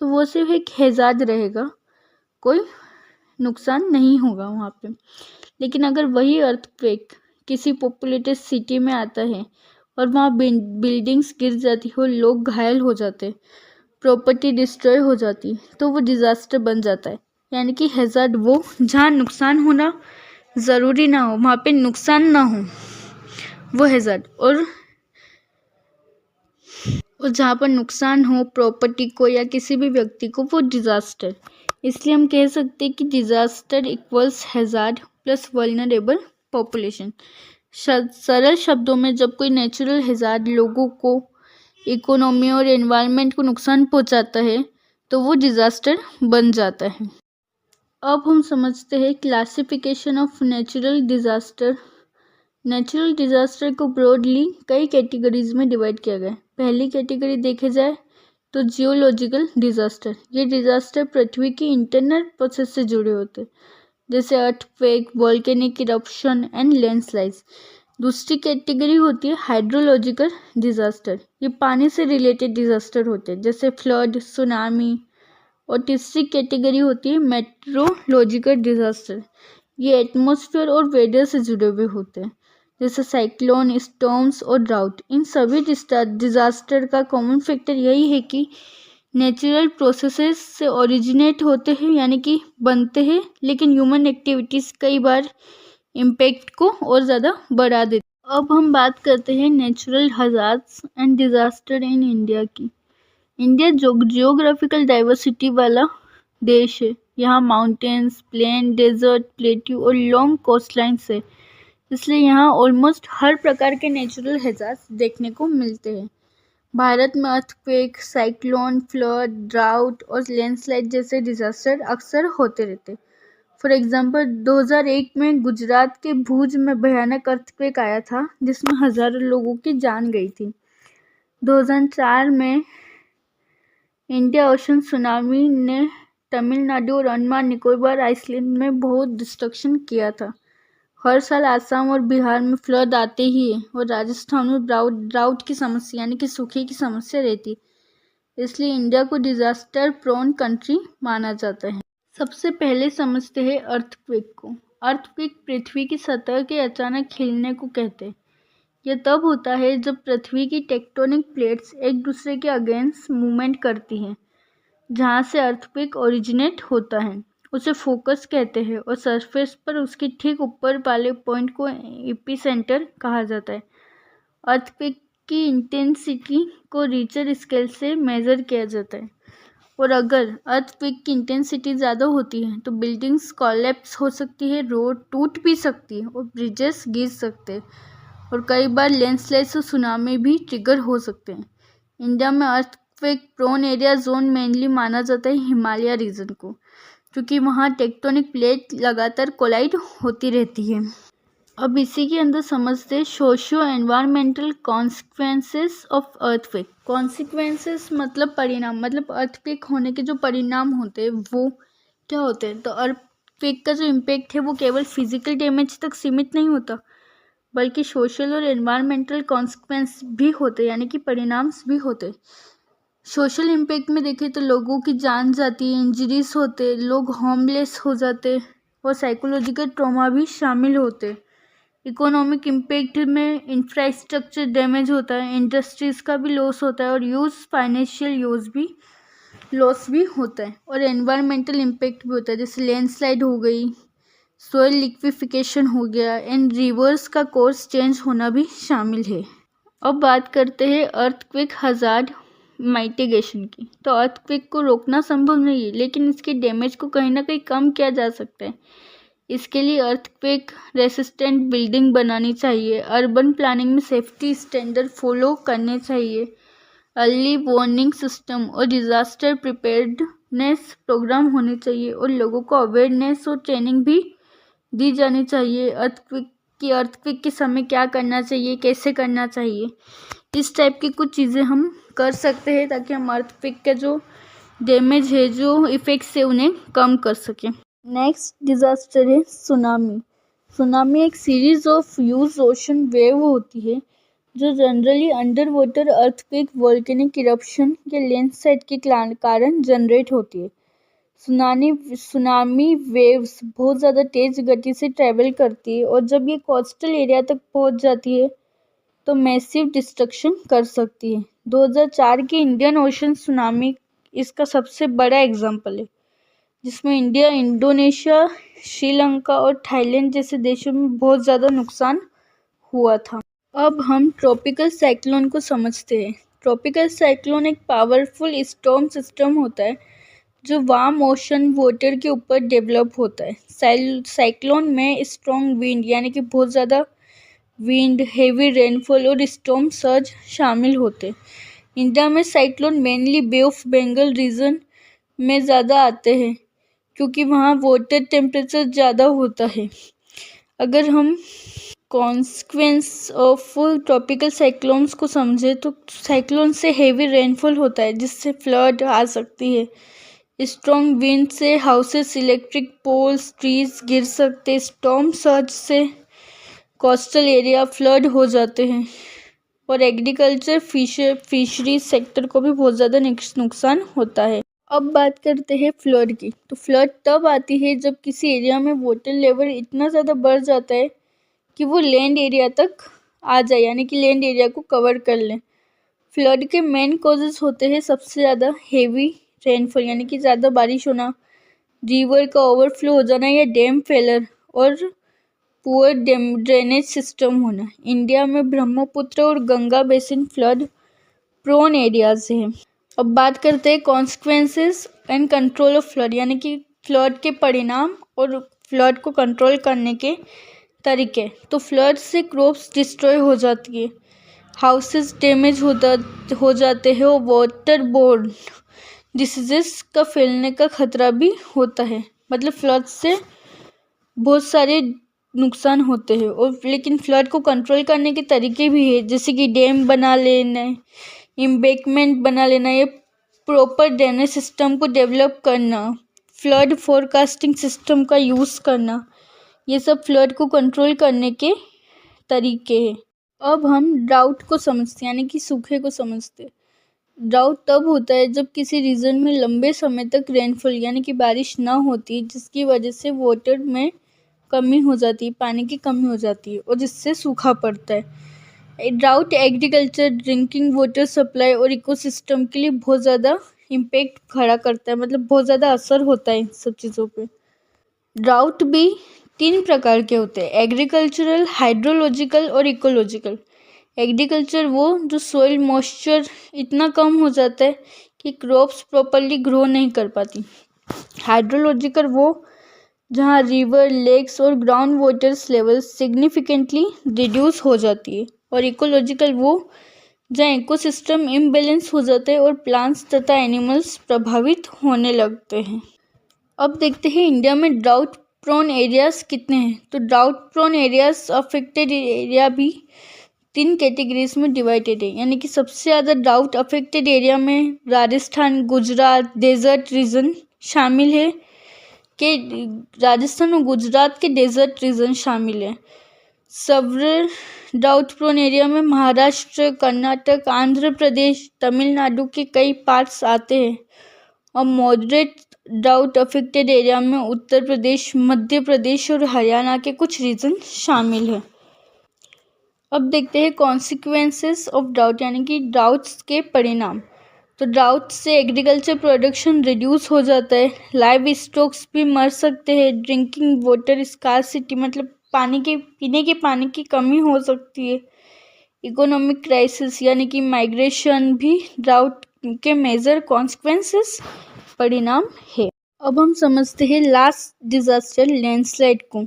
तो वो सिर्फ एक हैजार्ड रहेगा, कोई नुकसान नहीं होगा वहाँ पे। लेकिन अगर वही अर्थक्वेक किसी पॉपुलेटेड सिटी में आता है और वहाँ बिल्डिंग्स गिर जाती है और लोग घायल हो जाते, प्रॉपर्टी डिस्ट्रॉय हो जाती, तो वो डिज़ास्टर बन जाता है। यानी कि हैजार्ड वो जहाँ नुकसान होना ज़रूरी ना हो, वहाँ पे नुकसान ना हो, वो हैजार्ड। और जहाँ पर नुकसान हो प्रॉपर्टी को या किसी भी व्यक्ति को, वो डिज़ास्टर। इसलिए हम कह सकते हैं कि disaster equals hazard plus vulnerable population. सरल शब्दों में जब कोई नेचुरल हैजार्ड लोगों को, इकोनॉमी और एनवायरनमेंट को नुकसान पहुंचाता है तो वो डिज़ास्टर बन जाता है। अब हम समझते हैं classification of natural disaster. Natural disaster को ब्रॉडली कई कैटेगरीज में डिवाइड किया गया है। पहली कैटेगरी देखे जाए तो जियोलॉजिकल डिज़ास्टर। ये डिज़ास्टर पृथ्वी की इंटरनल प्रोसेस से जुड़े होते हैं, जैसे earthquake, volcanic eruption and landslides. दूसरी कैटेगरी होती है हाइड्रोलॉजिकल डिज़ास्टर। ये पानी से रिलेटेड डिज़ास्टर होते हैं, जैसे फ्लड, सुनामी। और तीसरी कैटेगरी होती है मेट्रोलॉजिकल डिज़ास्टर। ये एटमॉस्फेयर और वेदर से जुड़े हुए होते हैं, जैसे साइक्लोन, स्टॉर्म्स और ड्राउट। इन सभी डिज़ास्टर का कॉमन फैक्टर यही है कि नेचुरल प्रोसेसेस से ओरिजिनेट होते हैं, यानी कि बनते हैं, लेकिन ह्यूमन एक्टिविटीज़ कई बार इम्पैक्ट को और ज़्यादा बढ़ा देते। अब हम बात करते हैं natural hazards and disaster in India की। इंडिया जियोग्राफिकल डाइवर्सिटी वाला देश है। यहाँ माउंटेन्स, प्लेन, डेजर्ट, प्लेट्यू और लॉन्ग कोस्टलाइन्स है, इसलिए यहाँ ऑलमोस्ट हर प्रकार के नेचुरल हैजार्ड्स देखने को मिलते हैं। भारत में अर्थक्वेक, साइक्लोन, फ्लड, ड्राउट और लैंडस्लाइड जैसे डिज़ास्टर अक्सर होते रहते। फॉर एग्जांपल, 2001 में गुजरात के भुज में भयानक अर्थक्वेक आया था जिसमें हज़ारों लोगों की जान गई थी। 2004 में इंडिया ओशन सुनामी ने तमिलनाडु और अंडमान निकोबार आइलैंड में बहुत डिस्ट्रक्शन किया था। हर साल आसाम और बिहार में फ्लड आते ही है और राजस्थान में ड्राउट की समस्या यानी कि सूखे की समस्या रहती, इसलिए इंडिया को डिज़ास्टर प्रोन कंट्री माना जाता है। सबसे पहले समझते हैं अर्थक्वेक को। अर्थक्वेक पृथ्वी की सतह के अचानक हिलने को कहते हैं। यह तब होता है जब पृथ्वी की टेक्टोनिक प्लेट्स एक दूसरे के अगेंस्ट मूवमेंट करती हैं। जहाँ से अर्थक्वेक ओरिजिनेट होता है उसे फोकस कहते हैं और सरफेस पर उसके ठीक ऊपर वाले पॉइंट को एपिसेंटर कहा जाता है। अर्थक्वेक की इंटेंसिटी को रिचर स्केल से मेज़र किया जाता है, और अगर अर्थक्वेक की इंटेंसिटी ज़्यादा होती है तो बिल्डिंग्स कोलैप्स हो सकती है, रोड टूट भी सकती है और ब्रिजेस गिर सकते हैं, और कई बार लैंडस्लाइड्स और सुनामी भी ट्रिगर हो सकते हैं। इंडिया में earthquake prone area zone mainly माना जाता है हिमालय रीजन को, क्योंकि वहाँ टेक्टोनिक प्लेट लगातार कोलाइड होती रहती है। अब इसी के अंदर समझते हैं socio environmental consequences of earthquake. Consequences मतलब परिणाम, मतलब अर्थक्वेक होने के जो परिणाम होते हैं वो क्या होते हैं। तो अर्थक्वेक का जो इम्पैक्ट है वो केवल फिजिकल डैमेज तक सीमित नहीं होता, बल्कि सोशल और एनवायरमेंटल कॉन्सिक्वेंस भी होते, यानी कि परिणाम भी होते। सोशल इम्पैक्ट में देखें तो लोगों की जान जाती है, इंजरीज होते, लोग होमलेस हो जाते और साइकोलॉजिकल ट्रॉमा भी शामिल होते। इकोनॉमिक इम्पैक्ट में इंफ्रास्ट्रक्चर डैमेज होता है, इंडस्ट्रीज़ का भी लॉस होता है और फाइनेंशियल लॉस भी होता है। और एनवायरमेंटल इम्पैक्ट भी होता है, जैसे लैंडस्लाइड हो गई, सोइल लिक्विफिकेशन हो गया एंड रिवर्स का कोर्स चेंज होना भी शामिल है। अब बात करते हैं अर्थक्वेक हैजार्ड माइटिगेशन की। तो अर्थक्वेक को रोकना संभव नहीं है, लेकिन इसके डैमेज को कहीं ना कहीं कम किया जा सकता है। इसके लिए अर्थक्वेक रेसिस्टेंट बिल्डिंग बनानी चाहिए, अर्बन प्लानिंग में सेफ्टी स्टैंडर्ड फॉलो करने चाहिए, अर्ली वार्निंग सिस्टम और डिजास्टर प्रिपेयर्डनेस प्रोग्राम होने चाहिए, और लोगों को अवेयरनेस और ट्रेनिंग भी दी जानी चाहिए अर्थक्वेक के समय क्या करना चाहिए, कैसे करना चाहिए। इस टाइप की कुछ चीज़ें हम कर सकते हैं ताकि हम अर्थक्वेक का जो डैमेज है, जो इफ़ेक्ट्स है, उन्हें कम कर सकें। नेक्स्ट डिज़ास्टर है सुनामी। सुनामी एक series of huge ocean wave होती है जो generally under water earthquake, volcanic eruption या लैंडस्लाइड के कारण जनरेट होती है। सुनामी वेव्स बहुत ज़्यादा तेज गति से ट्रैवल करती है, और जब ये कोस्टल एरिया तक पहुंच जाती है तो मैसिव डिस्ट्रक्शन कर सकती है। 2004 की इंडियन ओशन सुनामी इसका सबसे बड़ा एग्जाम्पल है, जिसमें इंडिया, इंडोनेशिया, श्रीलंका और थाईलैंड जैसे देशों में बहुत ज़्यादा नुकसान हुआ था। अब हम ट्रॉपिकल साइक्लोन को समझते हैं। ट्रॉपिकल साइक्लोन एक पावरफुल स्टॉर्म सिस्टम होता है जो वार्म ओशन वाटर के ऊपर डेवलप होता है। साइक्लोन में स्ट्रॉन्ग विंड यानी कि बहुत ज़्यादा विंड, हेवी रेनफॉल और स्टॉर्म सर्ज शामिल होते हैं। इंडिया में cyclone mainly Bay of Bengal region में ज़्यादा आते हैं क्योंकि वहाँ वाटर टेम्परेचर ज़्यादा होता है। अगर हम कॉन्सिक्वेंस ऑफ ट्रॉपिकल साइक्लोन्स को समझे तो साइक्लोन से हेवी रेनफॉल होता है जिससे फ्लड आ सकती है। स्ट्रॉन्ग विंड से हाउसेस, इलेक्ट्रिक पोल्स, ट्रीज गिर सकते हैं। स्टॉर्म सर्ज से कोस्टल एरिया फ्लड हो जाते हैं, और एग्रीकल्चर, फिशरीज सेक्टर को भी बहुत ज़्यादा नुकसान होता है। अब बात करते हैं फ्लड की। तो फ्लड तब आती है जब किसी एरिया में वाटर लेवल इतना ज़्यादा बढ़ जाता है कि वो लैंड एरिया तक आ जाए, यानी कि लैंड एरिया को कवर कर ले। फ्लड के मेन कॉजेज होते हैं सबसे ज़्यादा हेवी रेनफॉल यानी कि ज़्यादा बारिश होना, रिवर का ओवरफ्लो हो जाना या डैम फेलर, और पुअर ड्रेनेज सिस्टम होना। इंडिया में ब्रह्मपुत्र और Ganga basin flood prone areas हैं। अब बात करते हैं consequences and control of flood, यानी कि फ्लड के परिणाम और फ्लड को कंट्रोल करने के तरीके। तो फ्लड से क्रॉप्स डिस्ट्रॉय हो जाती है, हाउसेस डैमेज हो जाते हैं, और वाटर बोर्न डिसीजेस का फैलने का खतरा भी होता है। मतलब फ्लड से बहुत सारे नुकसान होते हैं, और लेकिन फ्लड को कंट्रोल करने के तरीके भी है, जैसे कि डैम बना लेना, एम्बैंकमेंट बना लेना, या प्रॉपर ड्रेनेज सिस्टम को डेवलप करना, फ्लड फोरकास्टिंग सिस्टम का यूज़ करना। ये सब फ्लड को कंट्रोल करने के तरीके हैं। अब हम ड्राउट को समझते हैं, यानी कि सूखे को समझते हैं। ड्राउट तब होता है जब किसी रीजन में लंबे समय तक रेनफॉल यानी कि बारिश ना होती, जिसकी वजह से वाटर में कमी हो जाती है, पानी की कमी हो जाती है, और जिससे सूखा पड़ता है। Drought agriculture, drinking water supply और इकोसिस्टम के लिए बहुत ज़्यादा इम्पेक्ट खड़ा करता है, मतलब बहुत ज़्यादा असर होता है इन सब चीज़ों पे। ड्राउट भी 3 प्रकार के होते हैं, एग्रीकल्चरल, हाइड्रोलॉजिकल और इकोलॉजिकल। एग्रीकल्चर वो जो सॉइल मॉइस्चर इतना कम हो जाता है कि क्रॉप्स प्रॉपरली ग्रो नहीं कर पाती। हाइड्रोलॉजिकल वो जहाँ रिवर, लेक्स और ground waters level significantly reduce हो जाती है। और इकोलॉजिकल वो जहाँ इकोसिस्टम इम्बैलेंस हो जाते हैं और प्लांट्स तथा एनिमल्स प्रभावित होने लगते हैं। अब देखते हैं इंडिया में ड्राउट प्रोन एरियाज कितने हैं। तो drought prone areas, affected area भी 3 कैटेगरीज में डिवाइडेड है, यानी कि सबसे ज़्यादा ड्राउट अफेक्टेड एरिया में राजस्थान, गुजरात, डेजर्ट रीजन शामिल है। कि राजस्थान और गुजरात के डेजर्ट रीजन शामिल है। सवर्र ड्राउट प्रोन एरिया में महाराष्ट्र, कर्नाटक, आंध्र प्रदेश, तमिलनाडु के कई पार्ट्स आते हैं, और मॉडरेट ड्राउट अफेक्टेड एरिया में उत्तर प्रदेश, मध्य प्रदेश और हरियाणा के कुछ रीजन शामिल है। अब देखते हैं कॉन्सिक्वेंसेस ऑफ ड्राउट, यानी कि ड्राउट्स के परिणाम। तो ड्राउट से एग्रीकल्चर प्रोडक्शन रिड्यूस हो जाता है, लाइव स्टॉक्स भी मर सकते हैं, ड्रिंकिंग वाटर स्कार्सिटी मतलब पीने के पानी की कमी हो सकती है, इकोनॉमिक क्राइसिस यानी कि माइग्रेशन भी ड्राउट के मेजर कॉन्सिक्वेंसेस परिणाम है। अब हम समझते हैं लास्ट डिजास्टर लैंडस्लाइड को।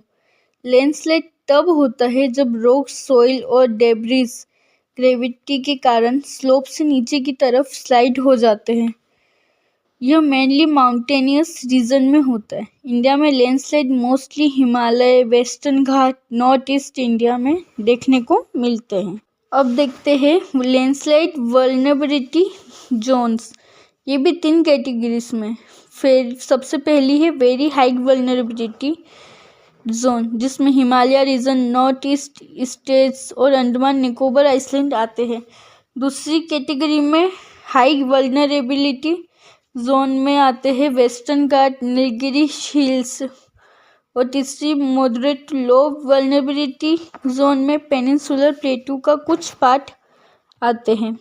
लैंडस्लाइड तब होता है जब रॉक, सॉइल और डेब्रिस ग्रेविटी के कारण स्लोप से नीचे की तरफ स्लाइड हो जाते हैं। यह मेनली माउंटेनियस रीजन में होता है। इंडिया में लैंडस्लाइड मोस्टली हिमालय, वेस्टर्न घाट, नॉर्थ ईस्ट इंडिया में देखने को मिलते हैं। अब देखते हैं लैंडस्लाइड वल्नरेबिलिटी जोन्स। ये भी 3 कैटेगरीज में। फिर सबसे पहली है वेरी हाई वल्नरेबिलिटी जोन, जिसमें Himalaya region, north east states और अंडमान निकोबार आइलैंड आते हैं। दूसरी कैटेगरी में हाई वल्नरेबिलिटी जोन में आते हैं वेस्टर्न घाट, नीलगिरी हिल्स। और तीसरी मॉडरेट लो वल्नरेबिलिटी जोन में पेनिनसुलर प्लेटू का कुछ पार्ट आते हैं।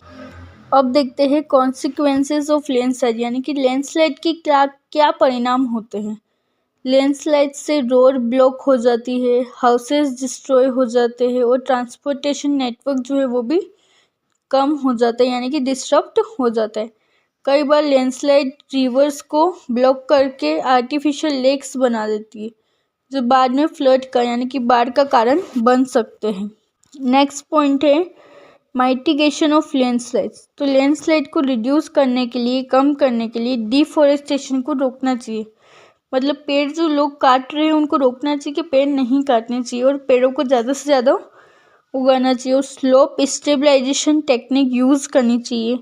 अब देखते हैं कॉन्सिक्वेंसेस ऑफ लैंडस्लाइड, यानी कि लैंडस्लाइड की क्या परिणाम होते हैं। लैंडस्लाइड से रोड ब्लॉक हो जाती है, हाउसेस डिस्ट्रॉय हो जाते हैं और ट्रांसपोर्टेशन नेटवर्क जो है वो भी कम हो जाता है, यानी कि डिस्टर्ब हो जाता है। कई बार लैंडस्लाइड रिवर्स को ब्लॉक करके आर्टिफिशियल लेक्स बना देती है, जो बाद में फ्लड का यानी कि बाढ़ का कारण बन सकते हैं। नेक्स्ट पॉइंट है माइटिगेशन ऑफ लैंडस्लाइड्स। तो लैंडस्लाइड को रिड्यूस करने के लिए, कम करने के लिए डिफॉरेस्टेशन को रोकना चाहिए। मतलब पेड़ जो लोग काट रहे हैं उनको रोकना चाहिए कि पेड़ नहीं काटने चाहिए और पेड़ों को ज़्यादा से ज़्यादा उगाना चाहिए। और स्लोप स्टेबलाइजेशन टेक्निक यूज़ करनी चाहिए।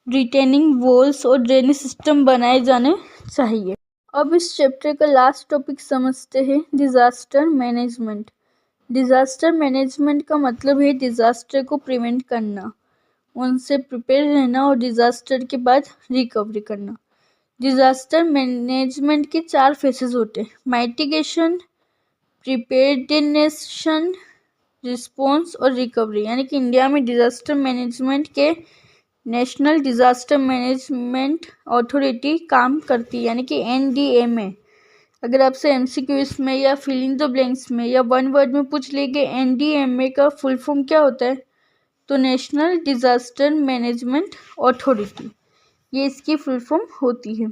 रिटेनिंग वॉल्स और ड्रेनेज सिस्टम बनाए जाने चाहिए। अब इस चैप्टर का लास्ट टॉपिक समझते हैं डिजास्टर मैनेजमेंट। डिजास्टर मैनेजमेंट का मतलब है डिजास्टर को प्रिवेंट करना, उनसे प्रिपेयर रहना और डिजास्टर के बाद रिकवरी करना। डिजास्टर मैनेजमेंट के 4 फेसेस होते हैं: माइटिगेशन, प्रिपेयर्डनेस, रिस्पॉन्स और रिकवरी। यानी कि इंडिया में डिजास्टर मैनेजमेंट के नेशनल डिजास्टर मैनेजमेंट अथॉरिटी काम करती है, यानी कि NDMA। अगर आपसे MCQs में या फिल इन द ब्लैंक्स में या वन वर्ड में पूछ ले कि NDMA का फुल फॉर्म क्या होता है, तो नेशनल डिजास्टर मैनेजमेंट अथॉरिटी, ये इसकी फुल फॉर्म होती है।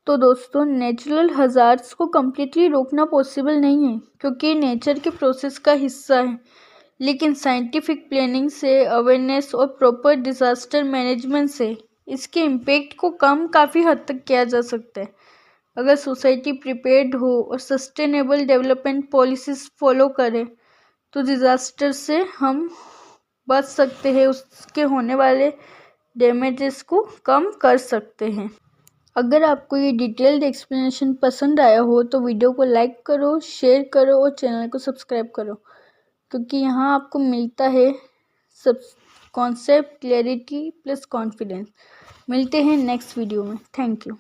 तो दोस्तों, नेचुरल हजार्ड्स को कम्प्लीटली रोकना पॉसिबल नहीं है क्योंकि नेचर के प्रोसेस का हिस्सा है, लेकिन साइंटिफिक प्लानिंग से, अवेयरनेस और प्रॉपर डिजास्टर मैनेजमेंट से इसके इम्पैक्ट को कम काफ़ी हद तक किया जा सकता है। अगर सोसाइटी प्रिपेयर्ड हो और सस्टेनेबल डेवलपमेंट पॉलिसीज फॉलो करे तो डिजास्टर से हम बच सकते हैं, उसके होने वाले डैमेजेस को कम कर सकते हैं। अगर आपको ये डिटेल्ड एक्सप्लेनेशन पसंद आया हो तो वीडियो को लाइक करो, शेयर करो और चैनल को सब्सक्राइब करो, क्योंकि यहाँ आपको मिलता है सब कॉन्सेप्ट क्लैरिटी प्लस कॉन्फिडेंस। मिलते हैं नेक्स्ट वीडियो में। Thank you.